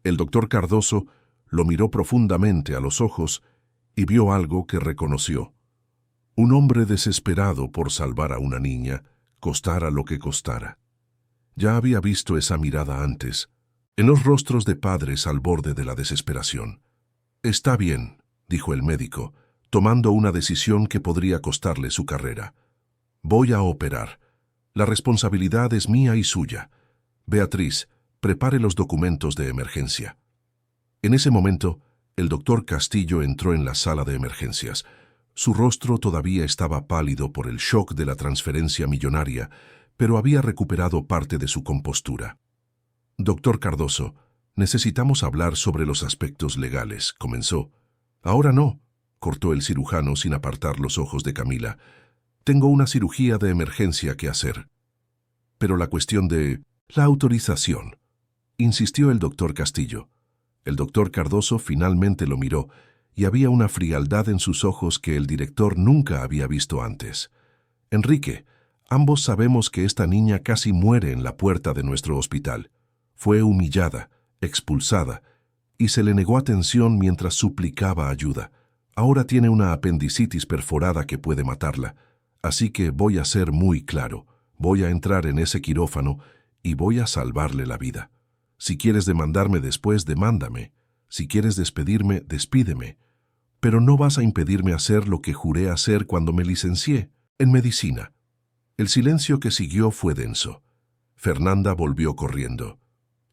El doctor Cardoso lo miró profundamente a los ojos y vio algo que reconoció. Un hombre desesperado por salvar a una niña, costara lo que costara. Ya había visto esa mirada antes, en los rostros de padres al borde de la desesperación. Está bien, dijo el médico, tomando una decisión que podría costarle su carrera. Voy a operar. La responsabilidad es mía y suya. Beatriz, prepare los documentos de emergencia. En ese momento, el doctor Castillo entró en la sala de emergencias. Su rostro todavía estaba pálido por el shock de la transferencia millonaria, pero había recuperado parte de su compostura. «Doctor Cardoso, necesitamos hablar sobre los aspectos legales», comenzó. «Ahora no», cortó el cirujano sin apartar los ojos de Camila. «Tengo una cirugía de emergencia que hacer». «Pero la cuestión de la autorización», insistió el doctor Castillo. El doctor Cardoso finalmente lo miró y había una frialdad en sus ojos que el director nunca había visto antes. «Enrique, ambos sabemos que esta niña casi muere en la puerta de nuestro hospital. Fue humillada, expulsada, y se le negó atención mientras suplicaba ayuda. Ahora tiene una apendicitis perforada que puede matarla. Así que voy a ser muy claro. Voy a entrar en ese quirófano y voy a salvarle la vida. Si quieres demandarme después, demándame. Si quieres despedirme, despídeme. Pero no vas a impedirme hacer lo que juré hacer cuando me licencié, en medicina». El silencio que siguió fue denso. Fernanda volvió corriendo.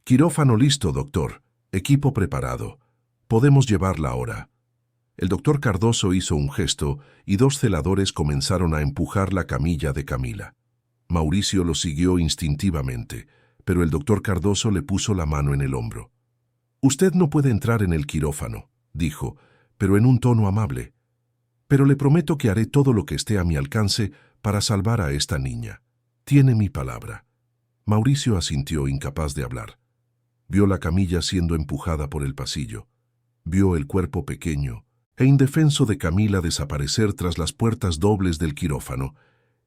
«Quirófano listo, doctor. Equipo preparado. Podemos llevarla ahora». El doctor Cardoso hizo un gesto y 2 celadores comenzaron a empujar la camilla de Camila. Mauricio lo siguió instintivamente, pero el doctor Cardoso le puso la mano en el hombro. «Usted no puede entrar en el quirófano», dijo, pero en un tono amable. «Pero le prometo que haré todo lo que esté a mi alcance para salvar a esta niña. Tiene mi palabra». Mauricio asintió, incapaz de hablar. Vio la camilla siendo empujada por el pasillo. Vio el cuerpo pequeño e indefenso de Camila desaparecer tras las puertas dobles del quirófano,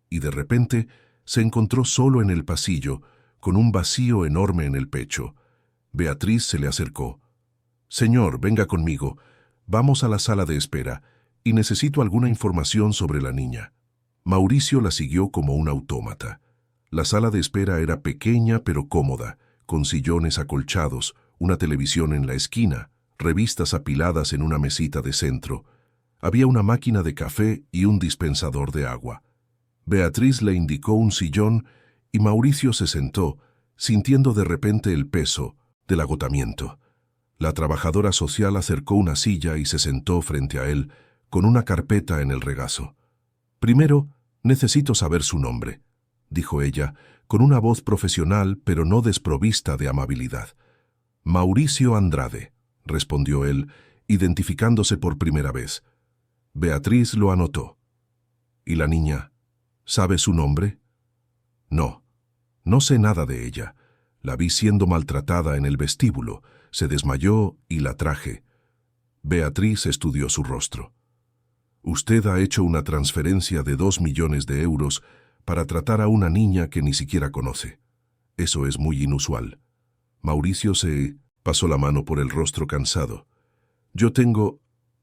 y de repente se encontró solo en el pasillo, con un vacío enorme en el pecho. Beatriz se le acercó. «Señor, venga conmigo. Vamos a la sala de espera, y necesito alguna información sobre la niña». Mauricio la siguió como un autómata. La sala de espera era pequeña pero cómoda, con sillones acolchados, una televisión en la esquina, revistas apiladas en una mesita de centro. Había una máquina de café y un dispensador de agua. Beatriz le indicó un sillón y Mauricio se sentó, sintiendo de repente el peso del agotamiento. La trabajadora social acercó una silla y se sentó frente a él, con una carpeta en el regazo. «Primero, necesito saber su nombre», dijo ella, con una voz profesional pero no desprovista de amabilidad. «Mauricio Andrade», respondió él, identificándose por primera vez. Beatriz lo anotó. «¿Y la niña? ¿Sabe su nombre?» «No, no sé nada de ella. La vi siendo maltratada en el vestíbulo, se desmayó y la traje». Beatriz estudió su rostro. «Usted ha hecho una transferencia de 2 millones de euros para tratar a una niña que ni siquiera conoce. Eso es muy inusual». Mauricio se pasó la mano por el rostro cansado.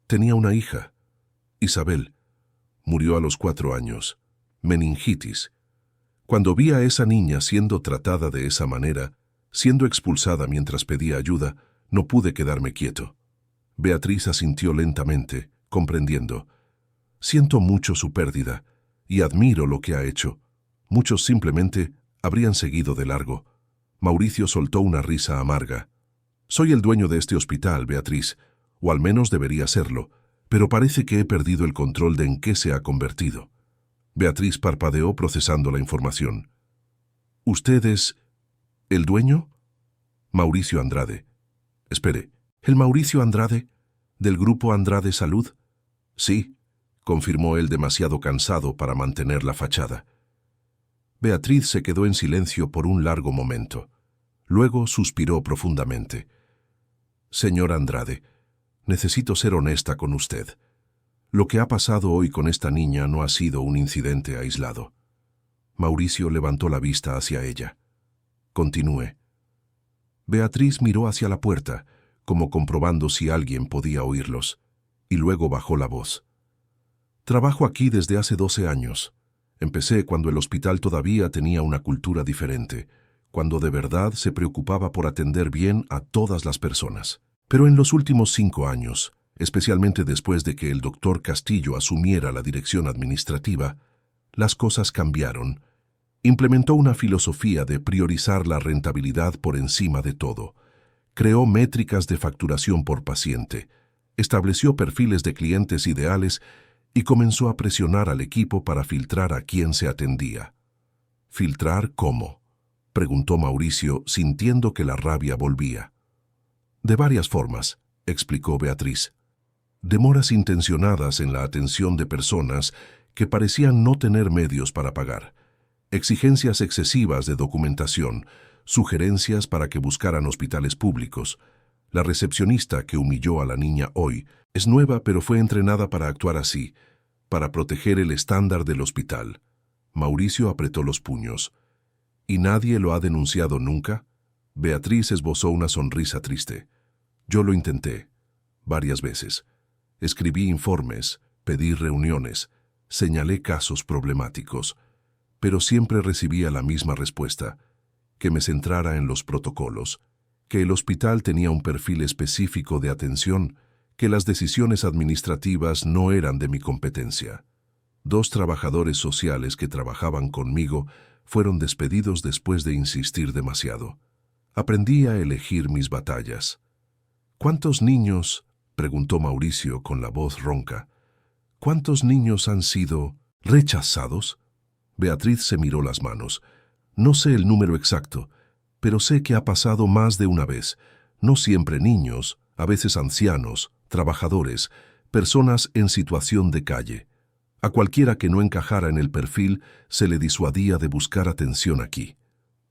Tenía una hija, Isabel. Murió a los 4 años. Meningitis. Cuando vi a esa niña siendo tratada de esa manera, siendo expulsada mientras pedía ayuda, no pude quedarme quieto». Beatriz asintió lentamente, comprendiendo. «Siento mucho su pérdida y admiro lo que ha hecho. Muchos simplemente habrían seguido de largo». Mauricio soltó una risa amarga. «Soy el dueño de este hospital, Beatriz, o al menos debería serlo, pero parece que he perdido el control de en qué se ha convertido». Beatriz parpadeó procesando la información. «¿Usted es el dueño?» «Mauricio Andrade». «Espere, ¿el Mauricio Andrade? ¿Del grupo Andrade Salud?» «Sí», confirmó él demasiado cansado para mantener la fachada. Beatriz se quedó en silencio por un largo momento. Luego suspiró profundamente. «Señor Andrade, necesito ser honesta con usted. Lo que ha pasado hoy con esta niña no ha sido un incidente aislado». Mauricio levantó la vista hacia ella. «Continúe». Beatriz miró hacia la puerta, como comprobando si alguien podía oírlos, y luego bajó la voz. «Trabajo aquí desde hace 12 años. Empecé cuando el hospital todavía tenía una cultura diferente, cuando de verdad se preocupaba por atender bien a todas las personas. Pero en los últimos 5 años, especialmente después de que el doctor Castillo asumiera la dirección administrativa, las cosas cambiaron. Implementó una filosofía de priorizar la rentabilidad por encima de todo. Creó métricas de facturación por paciente, estableció perfiles de clientes ideales y comenzó a presionar al equipo para filtrar a quién se atendía. ¿Filtrar cómo?, preguntó Mauricio, sintiendo que la rabia volvía. De varias formas, explicó Beatriz. Demoras intencionadas en la atención de personas que parecían no tener medios para pagar, exigencias excesivas de documentación, sugerencias para que buscaran hospitales públicos. La recepcionista que humilló a la niña hoy es nueva, pero fue entrenada para actuar así, para proteger el estándar del hospital. Mauricio apretó los puños. ¿Y nadie lo ha denunciado nunca? Beatriz esbozó una sonrisa triste. Yo lo intenté, varias veces. Escribí informes, pedí reuniones, señalé casos problemáticos, pero siempre recibía la misma respuesta, que me centrara en los protocolos, que el hospital tenía un perfil específico de atención, que las decisiones administrativas no eran de mi competencia. 2 trabajadores sociales que trabajaban conmigo fueron despedidos después de insistir demasiado. Aprendí a elegir mis batallas. ¿Cuántos niños?, preguntó Mauricio con la voz ronca. ¿Cuántos niños han sido rechazados? Beatriz se miró las manos. No sé el número exacto, pero sé que ha pasado más de una vez. No siempre niños, a veces ancianos, trabajadores, personas en situación de calle. A cualquiera que no encajara en el perfil se le disuadía de buscar atención aquí.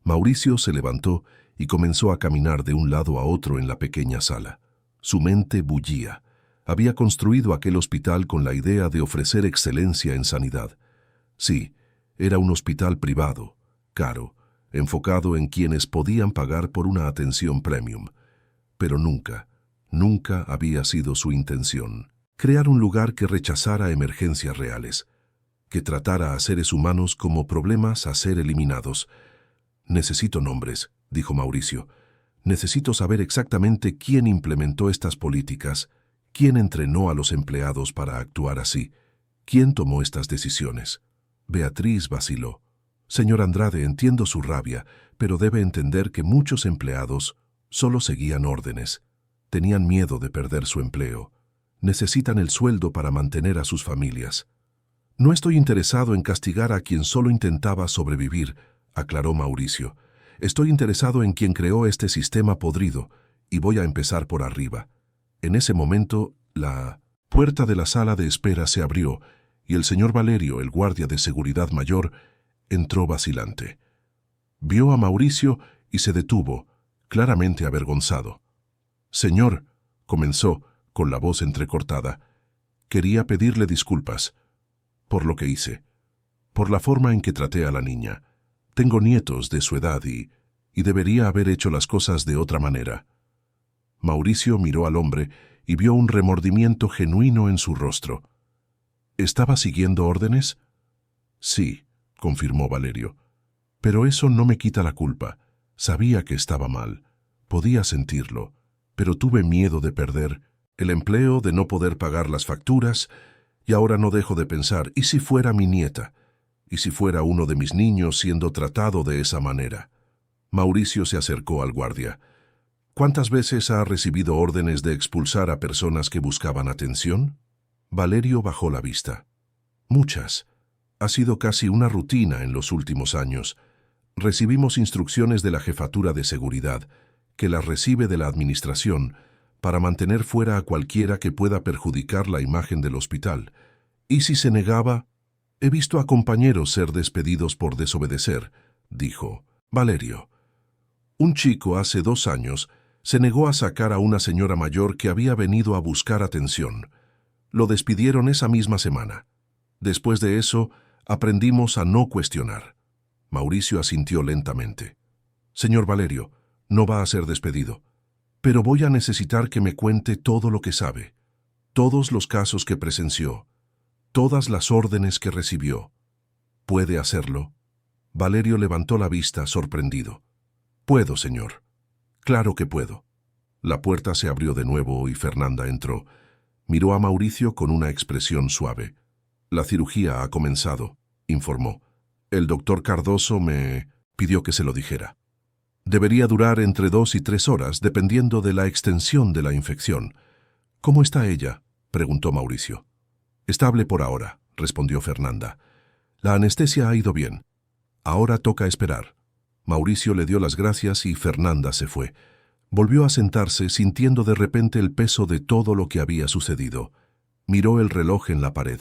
Mauricio se levantó y comenzó a caminar de un lado a otro en la pequeña sala. Su mente bullía. Había construido aquel hospital con la idea de ofrecer excelencia en sanidad. Sí, era un hospital privado, caro, enfocado en quienes podían pagar por una atención premium. Pero nunca había sido su intención crear un lugar que rechazara emergencias reales, que tratara a seres humanos como problemas a ser eliminados. Necesito nombres, dijo Mauricio. Necesito saber exactamente quién implementó estas políticas, quién entrenó a los empleados para actuar así, quién tomó estas decisiones. Beatriz vaciló. Señor Andrade, entiendo su rabia, pero debe entender que muchos empleados solo seguían órdenes. Tenían miedo de perder su empleo. Necesitan el sueldo para mantener a sus familias. No estoy interesado en castigar a quien solo intentaba sobrevivir, aclaró Mauricio. Estoy interesado en quien creó este sistema podrido, y voy a empezar por arriba. En ese momento, la puerta de la sala de espera se abrió, y el señor Valerio, el guardia de seguridad mayor, entró vacilante. Vio a Mauricio y se detuvo, claramente avergonzado. «Señor», comenzó, con la voz entrecortada, «quería pedirle disculpas por lo que hice, por la forma en que traté a la niña. Tengo nietos de su edad y debería haber hecho las cosas de otra manera». Mauricio miró al hombre y vio un remordimiento genuino en su rostro. «¿Estaba siguiendo órdenes?» «Sí», confirmó Valerio. «Pero eso no me quita la culpa. Sabía que estaba mal. Podía sentirlo. Pero tuve miedo de perder el empleo, de no poder pagar las facturas, y ahora no dejo de pensar, ¿y si fuera mi nieta? ¿Y si fuera uno de mis niños siendo tratado de esa manera?» Mauricio se acercó al guardia. «¿Cuántas veces ha recibido órdenes de expulsar a personas que buscaban atención?» Valerio bajó la vista. «Muchas. Ha sido casi una rutina en los últimos años. Recibimos instrucciones de la jefatura de seguridad, que las recibe de la administración, para mantener fuera a cualquiera que pueda perjudicar la imagen del hospital. Y si se negaba, he visto a compañeros ser despedidos por desobedecer», dijo Valerio. «Un chico hace 2 años se negó a sacar a una señora mayor que había venido a buscar atención. Lo despidieron esa misma semana. Después de eso, aprendimos a no cuestionar». Mauricio asintió lentamente. «Señor Valerio, no va a ser despedido. Pero voy a necesitar que me cuente todo lo que sabe, todos los casos que presenció, todas las órdenes que recibió. ¿Puede hacerlo?» Valerio levantó la vista, sorprendido. «Puedo, señor. Claro que puedo». La puerta se abrió de nuevo y Fernanda entró. Miró a Mauricio con una expresión suave. «La cirugía ha comenzado», informó. «El doctor Cardoso me pidió que se lo dijera». Debería durar entre 2 y 3 horas, dependiendo de la extensión de la infección. ¿Cómo está ella?, preguntó Mauricio. Estable por ahora, respondió Fernanda. La anestesia ha ido bien. Ahora toca esperar. Mauricio le dio las gracias y Fernanda se fue. Volvió a sentarse, sintiendo de repente el peso de todo lo que había sucedido. Miró el reloj en la pared.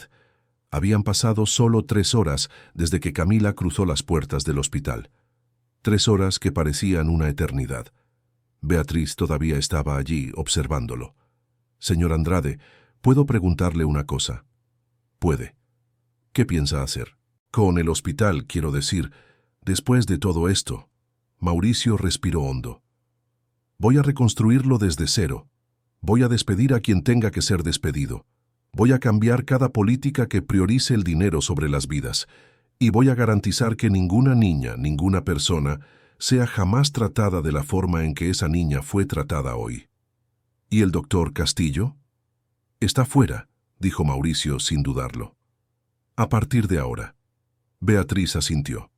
Habían pasado solo 3 horas desde que Camila cruzó las puertas del hospital. 3 horas que parecían una eternidad. Beatriz todavía estaba allí, observándolo. «Señor Andrade, ¿puedo preguntarle una cosa?» «Puede». «¿Qué piensa hacer?» «Con el hospital, quiero decir, después de todo esto». Mauricio respiró hondo. «Voy a reconstruirlo desde cero. Voy a despedir a quien tenga que ser despedido. Voy a cambiar cada política que priorice el dinero sobre las vidas. Y voy a garantizar que ninguna niña, ninguna persona, sea jamás tratada de la forma en que esa niña fue tratada hoy». «¿Y el doctor Castillo?» «Está fuera», dijo Mauricio sin dudarlo. «A partir de ahora». Beatriz asintió.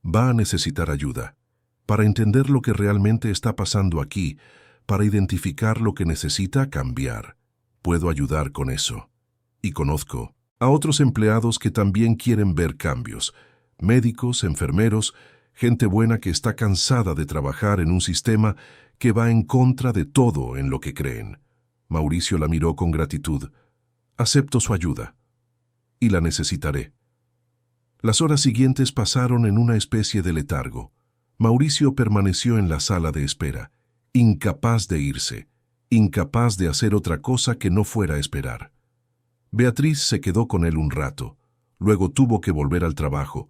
«Va a necesitar ayuda, para entender lo que realmente está pasando aquí, para identificar lo que necesita cambiar. Puedo ayudar con eso. Y conozco a otros empleados que también quieren ver cambios, médicos, enfermeros, gente buena que está cansada de trabajar en un sistema que va en contra de todo en lo que creen». Mauricio la miró con gratitud. «Acepto su ayuda. Y la necesitaré». Las horas siguientes pasaron en una especie de letargo. Mauricio permaneció en la sala de espera, incapaz de irse, incapaz de hacer otra cosa que no fuera esperar. Beatriz se quedó con él un rato, luego tuvo que volver al trabajo,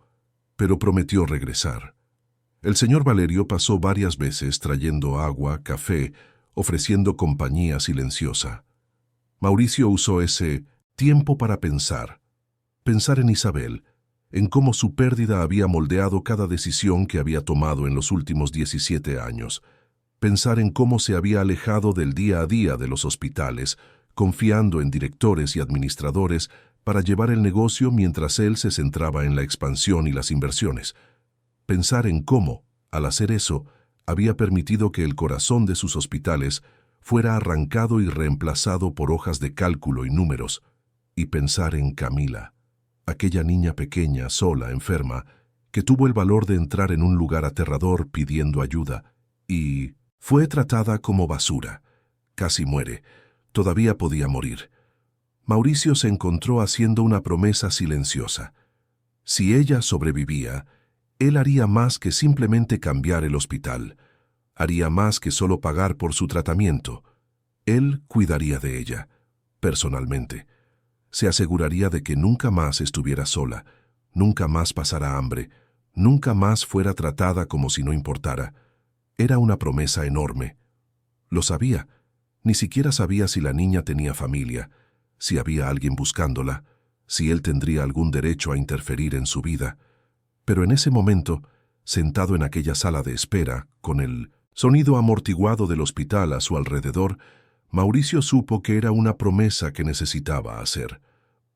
pero prometió regresar. El señor Valerio pasó varias veces trayendo agua, café, ofreciendo compañía silenciosa. Mauricio usó ese tiempo para pensar en Isabel, en cómo su pérdida había moldeado cada decisión que había tomado en los últimos 17 años, pensar en cómo se había alejado del día a día de los hospitales, confiando en directores y administradores para llevar el negocio mientras él se centraba en la expansión y las inversiones. Pensar en cómo, al hacer eso, había permitido que el corazón de sus hospitales fuera arrancado y reemplazado por hojas de cálculo y números. Y pensar en Camila, aquella niña pequeña, sola, enferma, que tuvo el valor de entrar en un lugar aterrador pidiendo ayuda, y fue tratada como basura. Casi muere. Todavía podía morir. Mauricio se encontró haciendo una promesa silenciosa. Si ella sobrevivía, él haría más que simplemente cambiar el hospital. Haría más que solo pagar por su tratamiento. Él cuidaría de ella, personalmente. Se aseguraría de que nunca más estuviera sola, nunca más pasara hambre, nunca más fuera tratada como si no importara. Era una promesa enorme. Lo sabía. Ni siquiera sabía si la niña tenía familia, si había alguien buscándola, si él tendría algún derecho a interferir en su vida. Pero en ese momento, sentado en aquella sala de espera, con el sonido amortiguado del hospital a su alrededor, Mauricio supo que era una promesa que necesitaba hacer.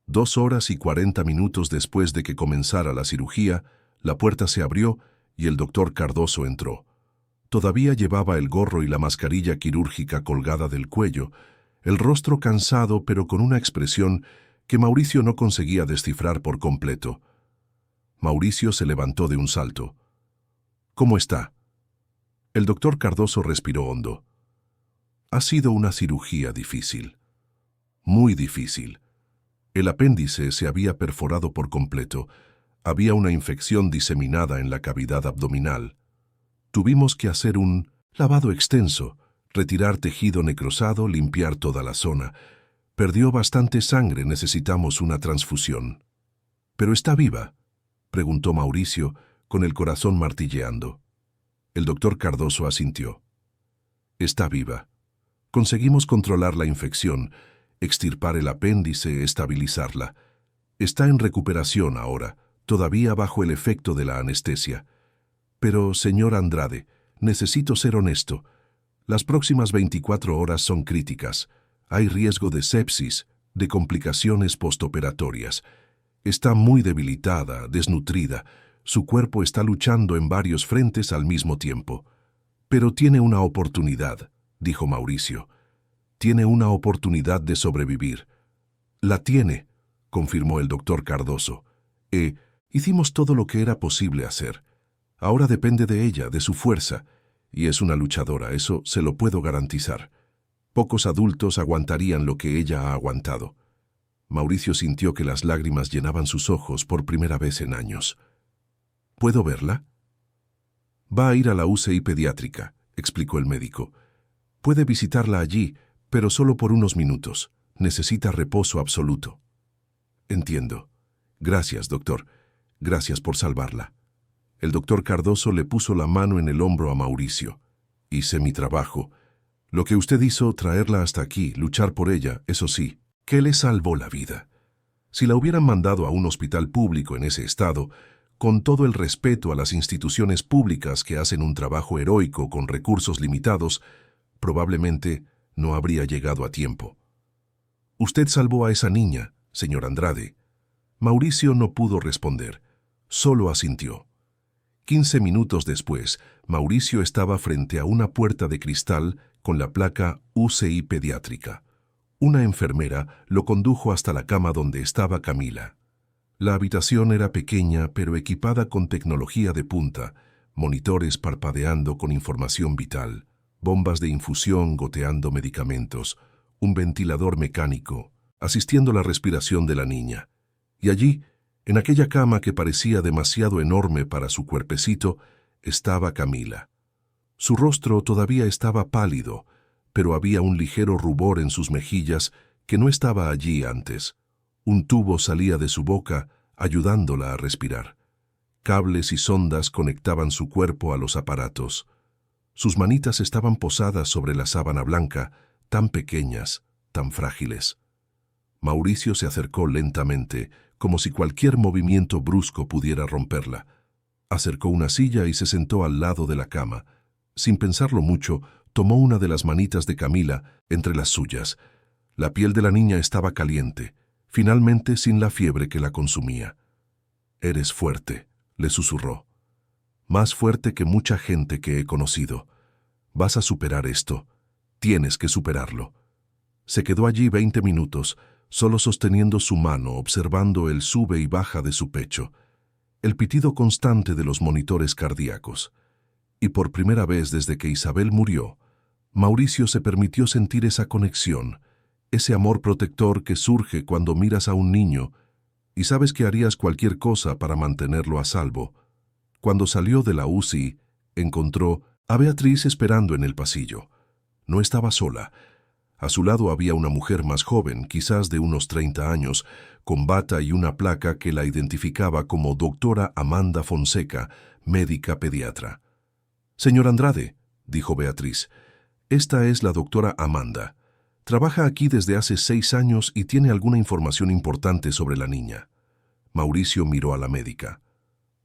2 horas y 40 minutos después de que comenzara la cirugía, la puerta se abrió y el doctor Cardoso entró. Todavía llevaba el gorro y la mascarilla quirúrgica colgada del cuello, el rostro cansado pero con una expresión que Mauricio no conseguía descifrar por completo. Mauricio se levantó de un salto. «¿Cómo está?» El doctor Cardoso respiró hondo. «Ha sido una cirugía difícil. Muy difícil. El apéndice se había perforado por completo. Había una infección diseminada en la cavidad abdominal. Tuvimos que hacer un lavado extenso, retirar tejido necrosado, limpiar toda la zona. Perdió bastante sangre, necesitamos una transfusión». «¿Pero está viva?», preguntó Mauricio, con el corazón martilleando. El doctor Cardoso asintió. «Está viva. Conseguimos controlar la infección, extirpar el apéndice, estabilizarla. Está en recuperación ahora, todavía bajo el efecto de la anestesia. Pero, señor Andrade, necesito ser honesto. Las próximas 24 horas son críticas. Hay riesgo de sepsis, de complicaciones postoperatorias. Está muy debilitada, desnutrida. Su cuerpo está luchando en varios frentes al mismo tiempo. Pero tiene una oportunidad, dijo Mauricio. Tiene una oportunidad de sobrevivir. La tiene, confirmó el doctor Cardoso. Hicimos todo lo que era posible hacer. Ahora depende de ella, de su fuerza, y es una luchadora, eso se lo puedo garantizar. Pocos adultos aguantarían lo que ella ha aguantado. Mauricio sintió que las lágrimas llenaban sus ojos por primera vez en años. ¿Puedo verla? Va a ir a la UCI pediátrica, explicó el médico. Puede visitarla allí, pero solo por unos minutos. Necesita reposo absoluto. Entiendo. Gracias, doctor. Gracias por salvarla. El doctor Cardoso le puso la mano en el hombro a Mauricio. Hice mi trabajo. Lo que usted hizo, traerla hasta aquí, luchar por ella, eso sí, que le salvó la vida. Si la hubieran mandado a un hospital público en ese estado, con todo el respeto a las instituciones públicas que hacen un trabajo heroico con recursos limitados, probablemente no habría llegado a tiempo. Usted salvó a esa niña, señor Andrade. Mauricio no pudo responder, solo asintió. 15 minutos después, Mauricio estaba frente a una puerta de cristal con la placa UCI pediátrica. Una enfermera lo condujo hasta la cama donde estaba Camila. La habitación era pequeña pero equipada con tecnología de punta, monitores parpadeando con información vital, bombas de infusión goteando medicamentos, un ventilador mecánico, asistiendo a la respiración de la niña. Y allí, en aquella cama que parecía demasiado enorme para su cuerpecito, estaba Camila. Su rostro todavía estaba pálido, pero había un ligero rubor en sus mejillas que no estaba allí antes. Un tubo salía de su boca, ayudándola a respirar. Cables y sondas conectaban su cuerpo a los aparatos. Sus manitas estaban posadas sobre la sábana blanca, tan pequeñas, tan frágiles. Mauricio se acercó lentamente, como si cualquier movimiento brusco pudiera romperla. Acercó una silla y se sentó al lado de la cama. Sin pensarlo mucho, tomó una de las manitas de Camila entre las suyas. La piel de la niña estaba caliente, finalmente sin la fiebre que la consumía. «Eres fuerte», le susurró. «Más fuerte que mucha gente que he conocido. Vas a superar esto. Tienes que superarlo». Se quedó allí 20 minutos, solo sosteniendo su mano, observando el sube y baja de su pecho, el pitido constante de los monitores cardíacos. Y por primera vez desde que Isabel murió, Mauricio se permitió sentir esa conexión, ese amor protector que surge cuando miras a un niño y sabes que harías cualquier cosa para mantenerlo a salvo. Cuando salió de la UCI, encontró a Beatriz esperando en el pasillo. No estaba sola. A su lado había una mujer más joven, quizás de unos 30 años, con bata y una placa que la identificaba como doctora Amanda Fonseca, médica pediatra. «Señor Andrade», dijo Beatriz, «esta es la doctora Amanda. Trabaja aquí desde hace 6 años y tiene alguna información importante sobre la niña». Mauricio miró a la médica.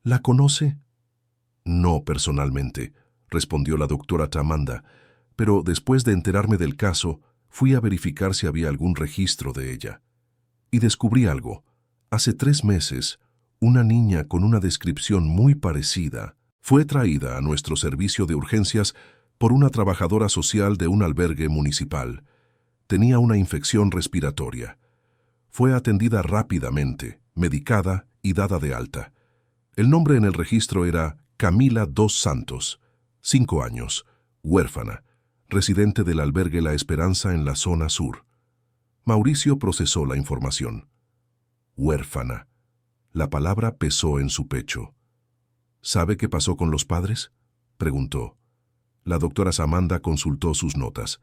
«¿La conoce?» «No personalmente», respondió la doctora Amanda, «pero después de enterarme del caso, fui a verificar si había algún registro de ella. Y descubrí algo. Hace 3 meses, una niña con una descripción muy parecida fue traída a nuestro servicio de urgencias por una trabajadora social de un albergue municipal. Tenía una infección respiratoria. Fue atendida rápidamente, medicada y dada de alta. El nombre en el registro era Camila Dos Santos, 5 años, huérfana, residente del albergue La Esperanza en la zona sur. Mauricio procesó la información. Huérfana. La palabra pesó en su pecho. ¿Sabe qué pasó con los padres?, preguntó. La doctora Amanda consultó sus notas.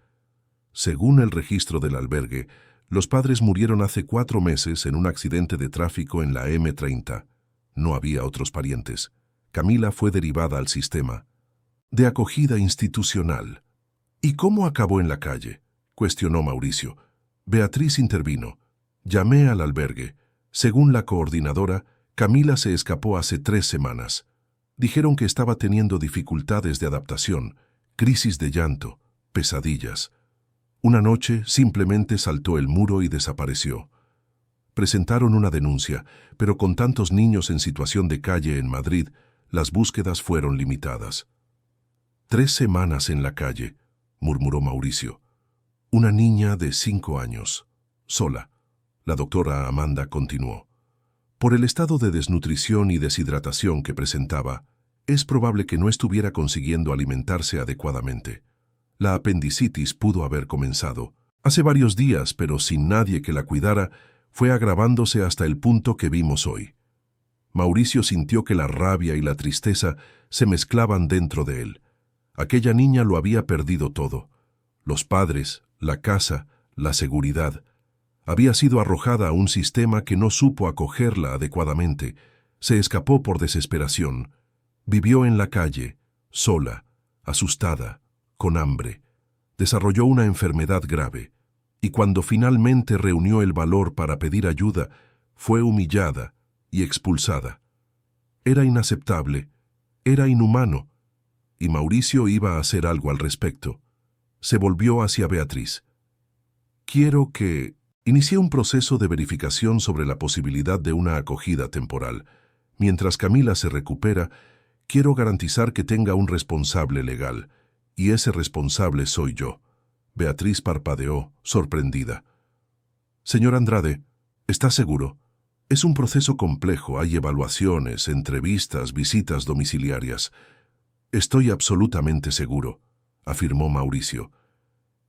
Según el registro del albergue, los padres murieron hace 4 meses en un accidente de tráfico en la M30. No había otros parientes. Camila fue derivada al sistema de acogida institucional. «¿Y cómo acabó en la calle?», cuestionó Mauricio. Beatriz intervino. «Llamé al albergue. Según la coordinadora, Camila se escapó hace 3 semanas. Dijeron que estaba teniendo dificultades de adaptación, crisis de llanto, pesadillas. Una noche simplemente saltó el muro y desapareció. Presentaron una denuncia, pero con tantos niños en situación de calle en Madrid, las búsquedas fueron limitadas. 3 semanas en la calle, murmuró Mauricio. Una niña de 5 años, sola. La doctora Amanda continuó. Por el estado de desnutrición y deshidratación que presentaba, es probable que no estuviera consiguiendo alimentarse adecuadamente. La apendicitis pudo haber comenzado hace varios días, pero sin nadie que la cuidara, fue agravándose hasta el punto que vimos hoy. Mauricio sintió que la rabia y la tristeza se mezclaban dentro de él. Aquella niña lo había perdido todo. Los padres, la casa, la seguridad. Había sido arrojada a un sistema que no supo acogerla adecuadamente. Se escapó por desesperación. Vivió en la calle, sola, asustada, con hambre. Desarrolló una enfermedad grave. Y cuando finalmente reunió el valor para pedir ayuda, fue humillada y expulsada. Era inaceptable, era inhumano, y Mauricio iba a hacer algo al respecto. Se volvió hacia Beatriz. Quiero que inicie un proceso de verificación sobre la posibilidad de una acogida temporal. Mientras Camila se recupera, quiero garantizar que tenga un responsable legal, y ese responsable soy yo. Beatriz parpadeó, sorprendida. Señor Andrade, ¿está seguro? Es un proceso complejo, hay evaluaciones, entrevistas, visitas domiciliarias. Estoy absolutamente seguro, afirmó Mauricio.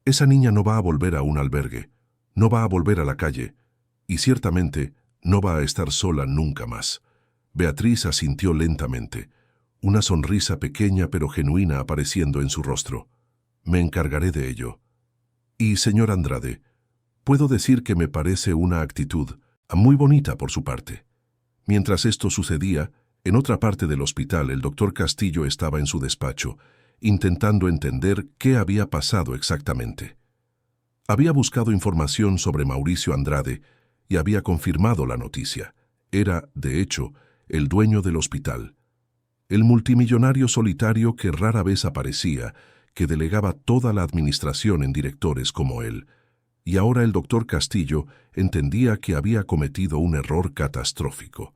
Esa niña no va a volver a un albergue, no va a volver a la calle, y ciertamente no va a estar sola nunca más. Beatriz asintió lentamente, una sonrisa pequeña pero genuina apareciendo en su rostro. Me encargaré de ello. Y, señor Andrade, puedo decir que me parece una actitud muy bonita por su parte. Mientras esto sucedía, en otra parte del hospital el doctor Castillo estaba en su despacho, intentando entender qué había pasado exactamente. Había buscado información sobre Mauricio Andrade y había confirmado la noticia. Era, de hecho, el dueño del hospital. El multimillonario solitario que rara vez aparecía, que delegaba toda la administración en directores como él. Y ahora el doctor Castillo entendía que había cometido un error catastrófico.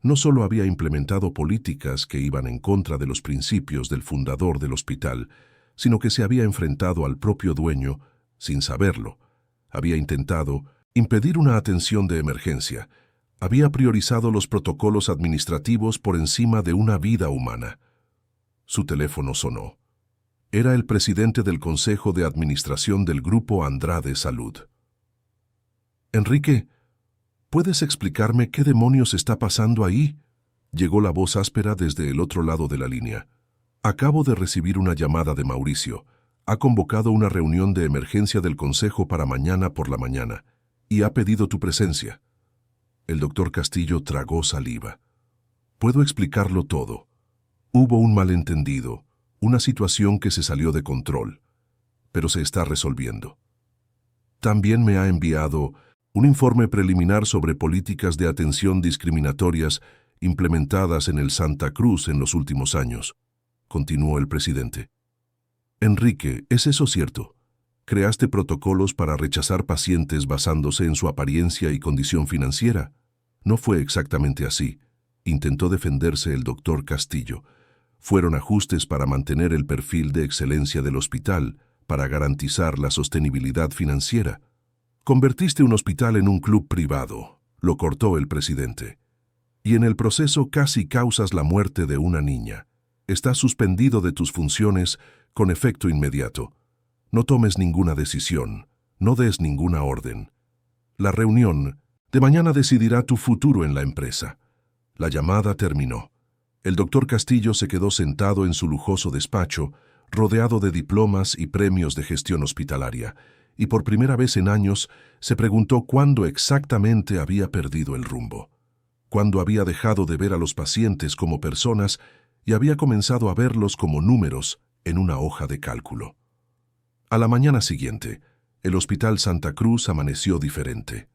No solo había implementado políticas que iban en contra de los principios del fundador del hospital, sino que se había enfrentado al propio dueño sin saberlo. Había intentado impedir una atención de emergencia. Había priorizado los protocolos administrativos por encima de una vida humana. Su teléfono sonó. Era el presidente del Consejo de Administración del Grupo Andrade Salud. Enrique, ¿puedes explicarme qué demonios está pasando ahí? Llegó la voz áspera desde el otro lado de la línea. Acabo de recibir una llamada de Mauricio. Ha convocado una reunión de emergencia del Consejo para mañana por la mañana y ha pedido tu presencia. El doctor Castillo tragó saliva. Puedo explicarlo todo. Hubo un malentendido, una situación que se salió de control, pero se está resolviendo. También me ha enviado un informe preliminar sobre políticas de atención discriminatorias implementadas en el Santa Cruz en los últimos años, continuó el presidente. Enrique, ¿es eso cierto? ¿Creaste protocolos para rechazar pacientes basándose en su apariencia y condición financiera? No fue exactamente así, intentó defenderse el doctor Castillo. Fueron ajustes para mantener el perfil de excelencia del hospital, para garantizar la sostenibilidad financiera. Convertiste un hospital en un club privado, lo cortó el presidente. Y en el proceso casi causas la muerte de una niña. Estás suspendido de tus funciones con efecto inmediato. No tomes ninguna decisión, no des ninguna orden. La reunión de mañana decidirá tu futuro en la empresa. La llamada terminó. El doctor Castillo se quedó sentado en su lujoso despacho, rodeado de diplomas y premios de gestión hospitalaria, y por primera vez en años se preguntó cuándo exactamente había perdido el rumbo, cuándo había dejado de ver a los pacientes como personas y había comenzado a verlos como números en una hoja de cálculo. A la mañana siguiente, el Hospital Santa Cruz amaneció diferente.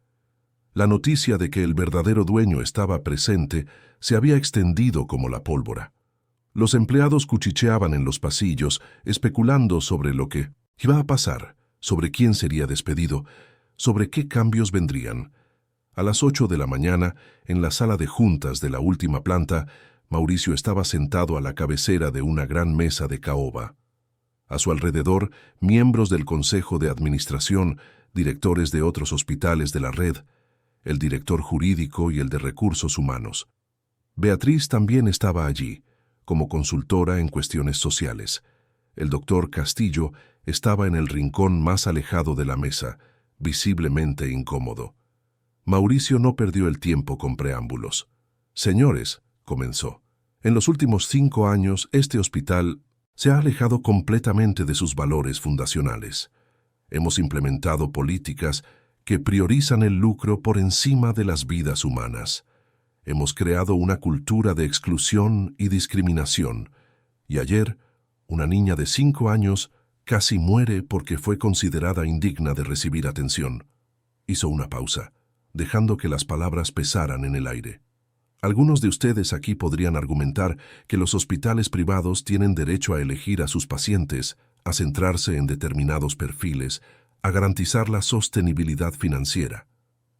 La noticia de que el verdadero dueño estaba presente se había extendido como la pólvora. Los empleados cuchicheaban en los pasillos, especulando sobre lo que iba a pasar, sobre quién sería despedido, sobre qué cambios vendrían. A las 8 de la mañana, en la sala de juntas de la última planta, Mauricio estaba sentado a la cabecera de una gran mesa de caoba. A su alrededor, miembros del Consejo de Administración, directores de otros hospitales de la red, el director jurídico y el de recursos humanos. Beatriz también estaba allí, como consultora en cuestiones sociales. El doctor Castillo estaba en el rincón más alejado de la mesa, visiblemente incómodo. Mauricio no perdió el tiempo con preámbulos. «Señores», comenzó, «en los últimos 5 años este hospital se ha alejado completamente de sus valores fundacionales. Hemos implementado políticas que priorizan el lucro por encima de las vidas humanas. Hemos creado una cultura de exclusión y discriminación. Y ayer, una niña de 5 años casi muere porque fue considerada indigna de recibir atención». Hizo una pausa, dejando que las palabras pesaran en el aire. Algunos de ustedes aquí podrían argumentar que los hospitales privados tienen derecho a elegir a sus pacientes, a centrarse en determinados perfiles, a garantizar la sostenibilidad financiera.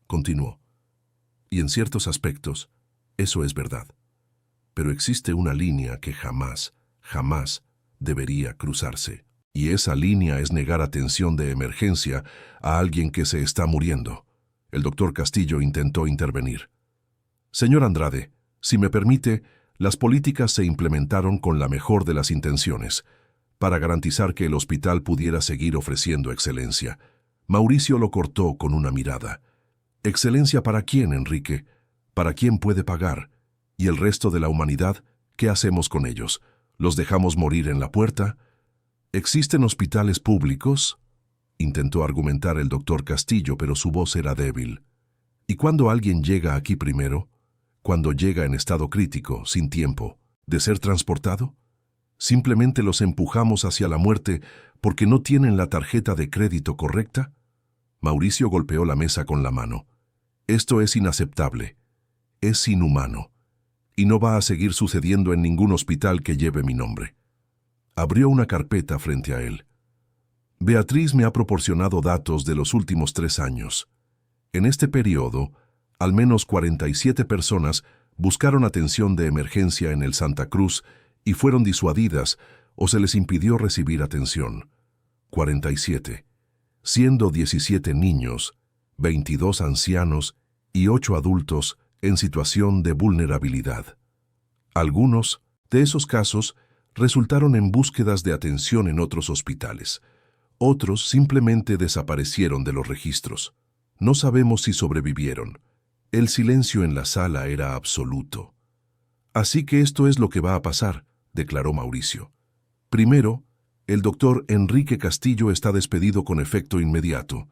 Continuó. Y en ciertos aspectos, eso es verdad. Pero existe una línea que jamás debería cruzarse. Y esa línea es negar atención de emergencia a alguien que se está muriendo. El doctor Castillo intentó intervenir. «Señor Andrade, si me permite, las políticas se implementaron con la mejor de las intenciones, para garantizar que el hospital pudiera seguir ofreciendo excelencia». Mauricio lo cortó con una mirada. «¿Excelencia para quién, Enrique? ¿Para quién puede pagar? ¿Y el resto de la humanidad? ¿Qué hacemos con ellos? ¿Los dejamos morir en la puerta? ¿Existen hospitales públicos?», intentó argumentar el doctor Castillo, pero su voz era débil. «¿Y cuando alguien llega aquí primero? Cuando llega en estado crítico, sin tiempo, de ser transportado? ¿Simplemente los empujamos hacia la muerte porque no tienen la tarjeta de crédito correcta?» Mauricio golpeó la mesa con la mano. «Esto es inaceptable, es inhumano, y no va a seguir sucediendo en ningún hospital que lleve mi nombre». Abrió una carpeta frente a él. «Beatriz me ha proporcionado datos de los últimos 3 años. En este periodo, al menos 47 personas buscaron atención de emergencia en el Santa Cruz y fueron disuadidas o se les impidió recibir atención. 47, siendo 17 niños, 22 ancianos y 8 adultos en situación de vulnerabilidad. Algunos de esos casos resultaron en búsquedas de atención en otros hospitales. Otros simplemente desaparecieron de los registros. No sabemos si sobrevivieron. El silencio en la sala era absoluto. «Así que esto es lo que va a pasar», declaró Mauricio. «Primero, el doctor Enrique Castillo está despedido con efecto inmediato.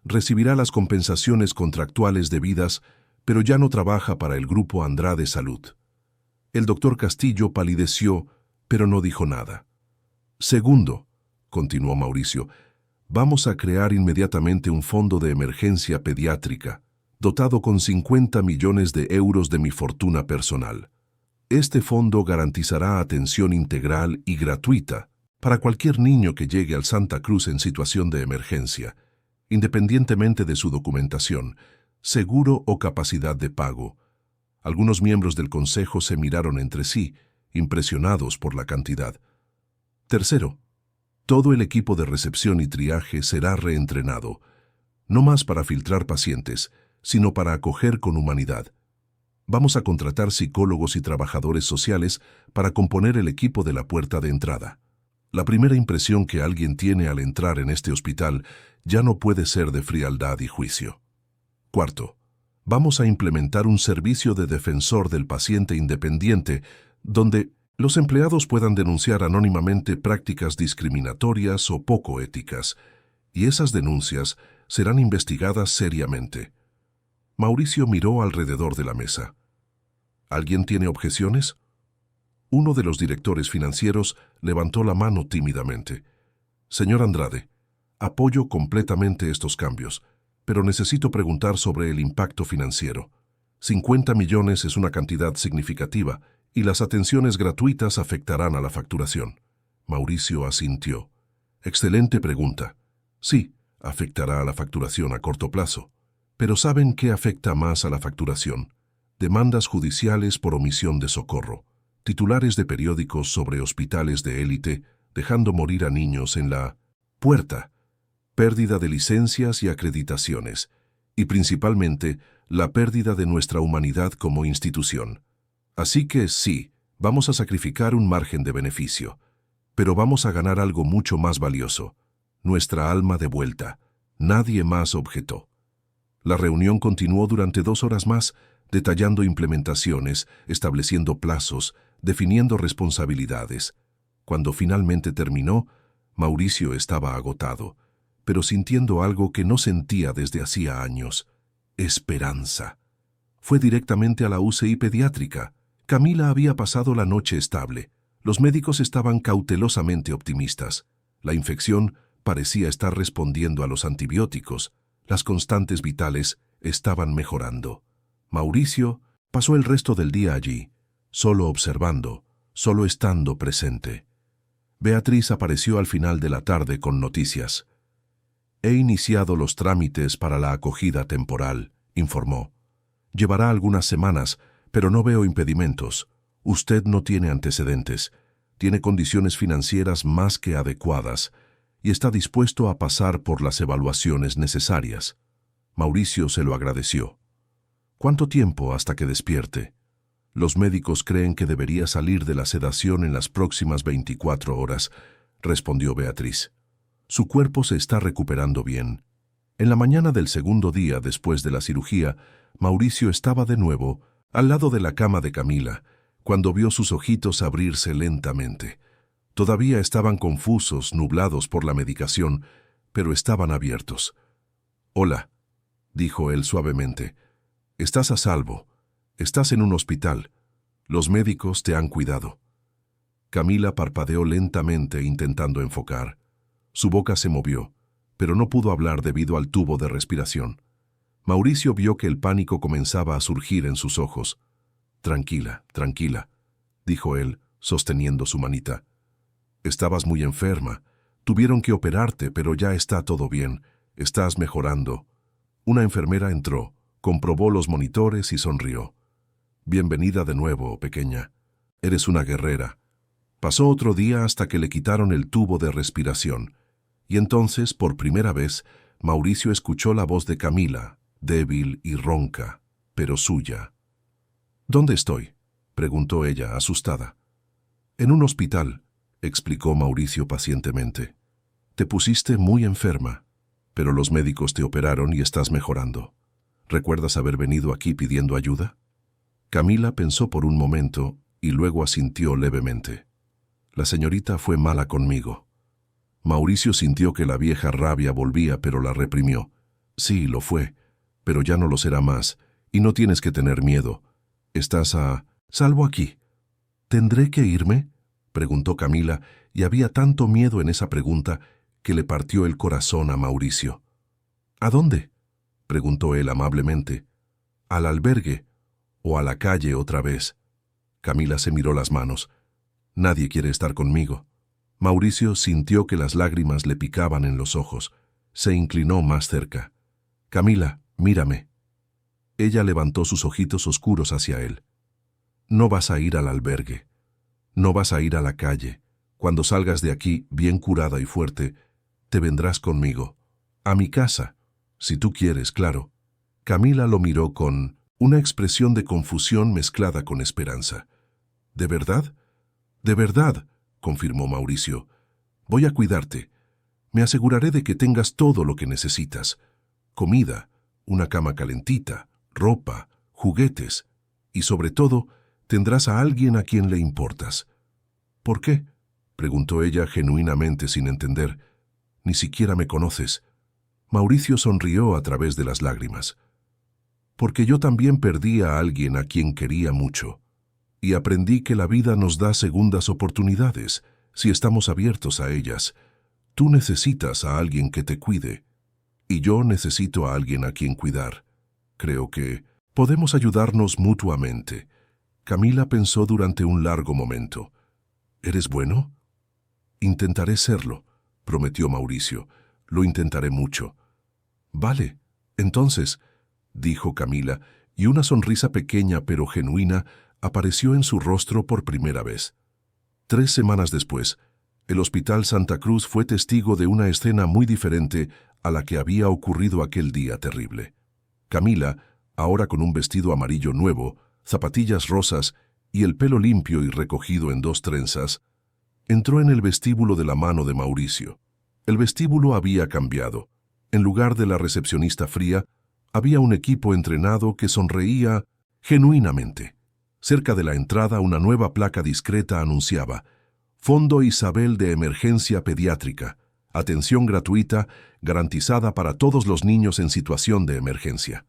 Recibirá las compensaciones contractuales debidas, pero ya no trabaja para el Grupo Andrade Salud». El doctor Castillo palideció, pero no dijo nada. «Segundo», continuó Mauricio, «vamos a crear inmediatamente un fondo de emergencia pediátrica, dotado con 50 millones de euros de mi fortuna personal. Este fondo garantizará atención integral y gratuita para cualquier niño que llegue al Santa Cruz en situación de emergencia, independientemente de su documentación, seguro o capacidad de pago». Algunos miembros del consejo se miraron entre sí, impresionados por la cantidad. Tercero, todo el equipo de recepción y triaje será reentrenado, no más para filtrar pacientes, sino para acoger con humanidad. Vamos a contratar psicólogos y trabajadores sociales para componer el equipo de la puerta de entrada. La primera impresión que alguien tiene al entrar en este hospital ya no puede ser de frialdad y juicio. Cuarto, vamos a implementar un servicio de defensor del paciente independiente donde los empleados puedan denunciar anónimamente prácticas discriminatorias o poco éticas, y esas denuncias serán investigadas seriamente. Mauricio miró alrededor de la mesa. ¿Alguien tiene objeciones? Uno de los directores financieros levantó la mano tímidamente. «Señor Andrade, apoyo completamente estos cambios, pero necesito preguntar sobre el impacto financiero. 50 millones es una cantidad significativa y las atenciones gratuitas afectarán a la facturación». Mauricio asintió. «Excelente pregunta. Sí, afectará a la facturación a corto plazo. Pero ¿saben qué afecta más a la facturación? Demandas judiciales por omisión de socorro, titulares de periódicos sobre hospitales de élite dejando morir a niños en la puerta, pérdida de licencias y acreditaciones, y principalmente la pérdida de nuestra humanidad como institución. Así que sí, vamos a sacrificar un margen de beneficio, pero vamos a ganar algo mucho más valioso, nuestra alma de vuelta. Nadie más objetó. La reunión continuó durante 2 horas más, detallando implementaciones, estableciendo plazos, definiendo responsabilidades. Cuando finalmente terminó, Mauricio estaba agotado, pero sintiendo algo que no sentía desde hacía años: esperanza. Fue directamente a la UCI pediátrica. Camila había pasado la noche estable. Los médicos estaban cautelosamente optimistas. La infección parecía estar respondiendo a los antibióticos. Las constantes vitales estaban mejorando. Mauricio pasó el resto del día allí, solo observando, solo estando presente. Beatriz apareció al final de la tarde con noticias. «He iniciado los trámites para la acogida temporal», informó. «Llevará algunas semanas, pero no veo impedimentos. Usted no tiene antecedentes, tiene condiciones financieras más que adecuadas y está dispuesto a pasar por las evaluaciones necesarias». Mauricio se lo agradeció. «¿Cuánto tiempo hasta que despierte?» «Los médicos creen que debería salir de la sedación en las próximas 24 horas», respondió Beatriz. «Su cuerpo se está recuperando bien». En la mañana del segundo día después de la cirugía, Mauricio estaba de nuevo al lado de la cama de Camila, cuando vio sus ojitos abrirse lentamente. Todavía estaban confusos, nublados por la medicación, pero estaban abiertos. «Hola», dijo él suavemente. «Estás a salvo. Estás en un hospital. Los médicos te han cuidado». Camila parpadeó lentamente intentando enfocar. Su boca se movió, pero no pudo hablar debido al tubo de respiración. Mauricio vio que el pánico comenzaba a surgir en sus ojos. «Tranquila, tranquila», dijo él, sosteniendo su manita. «Estabas muy enferma. Tuvieron que operarte, pero ya está todo bien. Estás mejorando». Una enfermera entró, comprobó los monitores y sonrió. «Bienvenida de nuevo, pequeña. Eres una guerrera». Pasó otro día hasta que le quitaron el tubo de respiración, y entonces, por primera vez, Mauricio escuchó la voz de Camila, débil y ronca, pero suya. «¿Dónde estoy?», preguntó ella, asustada. «En un hospital», explicó Mauricio pacientemente. «Te pusiste muy enferma, pero los médicos te operaron y estás mejorando. ¿Recuerdas haber venido aquí pidiendo ayuda?». Camila pensó por un momento y luego asintió levemente. «La señorita fue mala conmigo». Mauricio sintió que la vieja rabia volvía, pero la reprimió. «Sí, lo fue, pero ya no lo será más, y no tienes que tener miedo. Estás a salvo aquí». «¿Tendré que irme?», preguntó Camila, y había tanto miedo en esa pregunta que le partió el corazón a Mauricio. «¿A dónde?», preguntó él amablemente. «Al albergue o a la calle otra vez». Camila se miró las manos. «Nadie quiere estar conmigo». Mauricio sintió que las lágrimas le picaban en los ojos. Se inclinó más cerca. «Camila, mírame». Ella levantó sus ojitos oscuros hacia él. «No vas a ir al albergue. No vas a ir a la calle. Cuando salgas de aquí, bien curada y fuerte, te vendrás conmigo. A mi casa. Si tú quieres, claro». Camila lo miró con una expresión de confusión mezclada con esperanza. «¿De verdad?». «De verdad», confirmó Mauricio. «Voy a cuidarte. Me aseguraré de que tengas todo lo que necesitas. Comida, una cama calentita, ropa, juguetes, y sobre todo, tendrás a alguien a quien le importas». «¿Por qué?», preguntó ella genuinamente sin entender. «Ni siquiera me conoces». Mauricio sonrió a través de las lágrimas. «Porque yo también perdí a alguien a quien quería mucho. Y aprendí que la vida nos da segundas oportunidades, si estamos abiertos a ellas. Tú necesitas a alguien que te cuide, y yo necesito a alguien a quien cuidar. Creo que podemos ayudarnos mutuamente». Camila pensó durante un largo momento. «¿Eres bueno?». «Intentaré serlo», prometió Mauricio. «Lo intentaré mucho». «Vale, entonces, dijo Camila, y una sonrisa pequeña pero genuina apareció en su rostro por primera vez. 3 semanas después, el Hospital Santa Cruz fue testigo de una escena muy diferente a la que había ocurrido aquel día terrible. Camila, ahora con un vestido amarillo nuevo, zapatillas rosas y el pelo limpio y recogido en 2 trenzas, entró en el vestíbulo de la mano de Mauricio. El vestíbulo había cambiado. En lugar de la recepcionista fría, había un equipo entrenado que sonreía genuinamente. Cerca de la entrada, una nueva placa discreta anunciaba: Fondo Isabel de Emergencia Pediátrica. Atención gratuita, garantizada para todos los niños en situación de emergencia.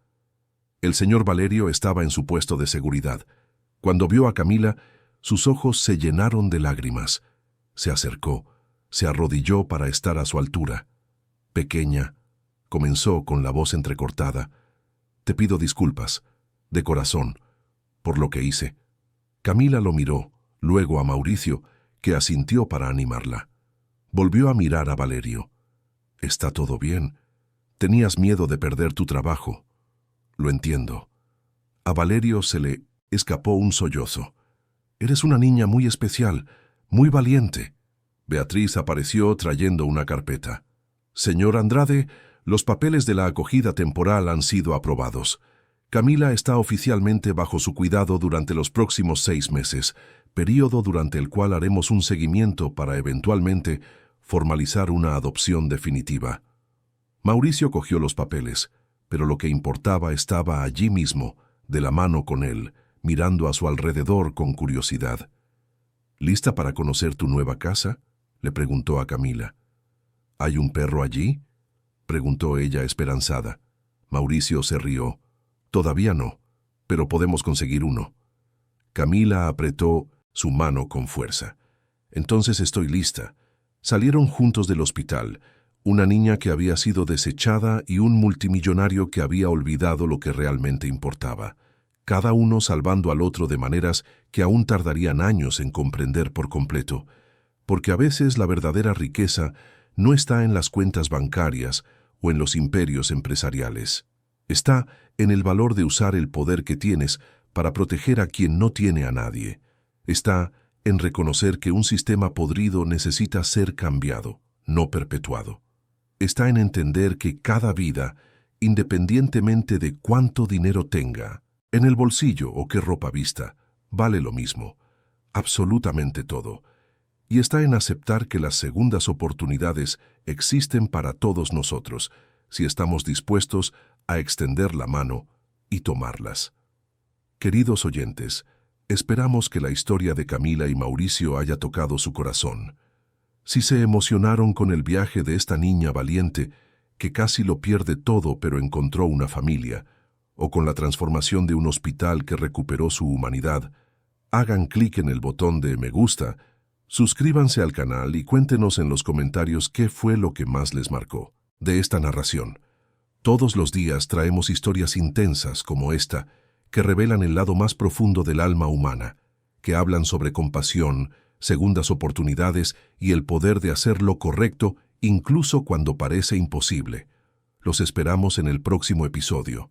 El señor Valerio estaba en su puesto de seguridad. Cuando vio a Camila, sus ojos se llenaron de lágrimas. Se acercó, se arrodilló para estar a su altura. Pequeña, comenzó con la voz entrecortada: te pido disculpas, de corazón, por lo que hice. Camila lo miró, luego a Mauricio, que asintió para animarla. Volvió a mirar a Valerio. Está todo bien. Tenías miedo de perder tu trabajo. Lo entiendo. A Valerio se le escapó un sollozo. Eres una niña muy especial, muy valiente. Beatriz apareció trayendo una carpeta. Señor Andrade, los papeles de la acogida temporal han sido aprobados. Camila está oficialmente bajo su cuidado durante los próximos 6 meses, período durante el cual haremos un seguimiento para eventualmente formalizar una adopción definitiva. Mauricio cogió los papeles, pero lo que importaba estaba allí mismo, de la mano con él, mirando a su alrededor con curiosidad. ¿Lista para conocer tu nueva casa?, le preguntó a Camila. ¿Hay un perro allí?, preguntó ella esperanzada. Mauricio se rió. Todavía no, pero podemos conseguir uno. Camila apretó su mano con fuerza. Entonces estoy lista. Salieron juntos del hospital, una niña que había sido desechada y un multimillonario que había olvidado lo que realmente importaba, cada uno salvando al otro de maneras que aún tardarían años en comprender por completo, porque a veces la verdadera riqueza no está en las cuentas bancarias o en los imperios empresariales. Está en el valor de usar el poder que tienes para proteger a quien no tiene a nadie. Está en reconocer que un sistema podrido necesita ser cambiado, no perpetuado. Está en entender que cada vida, independientemente de cuánto dinero tenga, en el bolsillo o qué ropa vista, vale lo mismo, absolutamente todo. Y está en aceptar que las segundas oportunidades existen para todos nosotros, si estamos dispuestos a extender la mano y tomarlas. Queridos oyentes, esperamos que la historia de Camila y Mauricio haya tocado su corazón. Si se emocionaron con el viaje de esta niña valiente que casi lo pierde todo pero encontró una familia, o con la transformación de un hospital que recuperó su humanidad, hagan clic en el botón de me gusta, suscríbanse al canal y cuéntenos en los comentarios qué fue lo que más les marcó de esta narración. Todos los días traemos historias intensas como esta, que revelan el lado más profundo del alma humana, que hablan sobre compasión, segundas oportunidades y el poder de hacer lo correcto incluso cuando parece imposible. Los esperamos en el próximo episodio.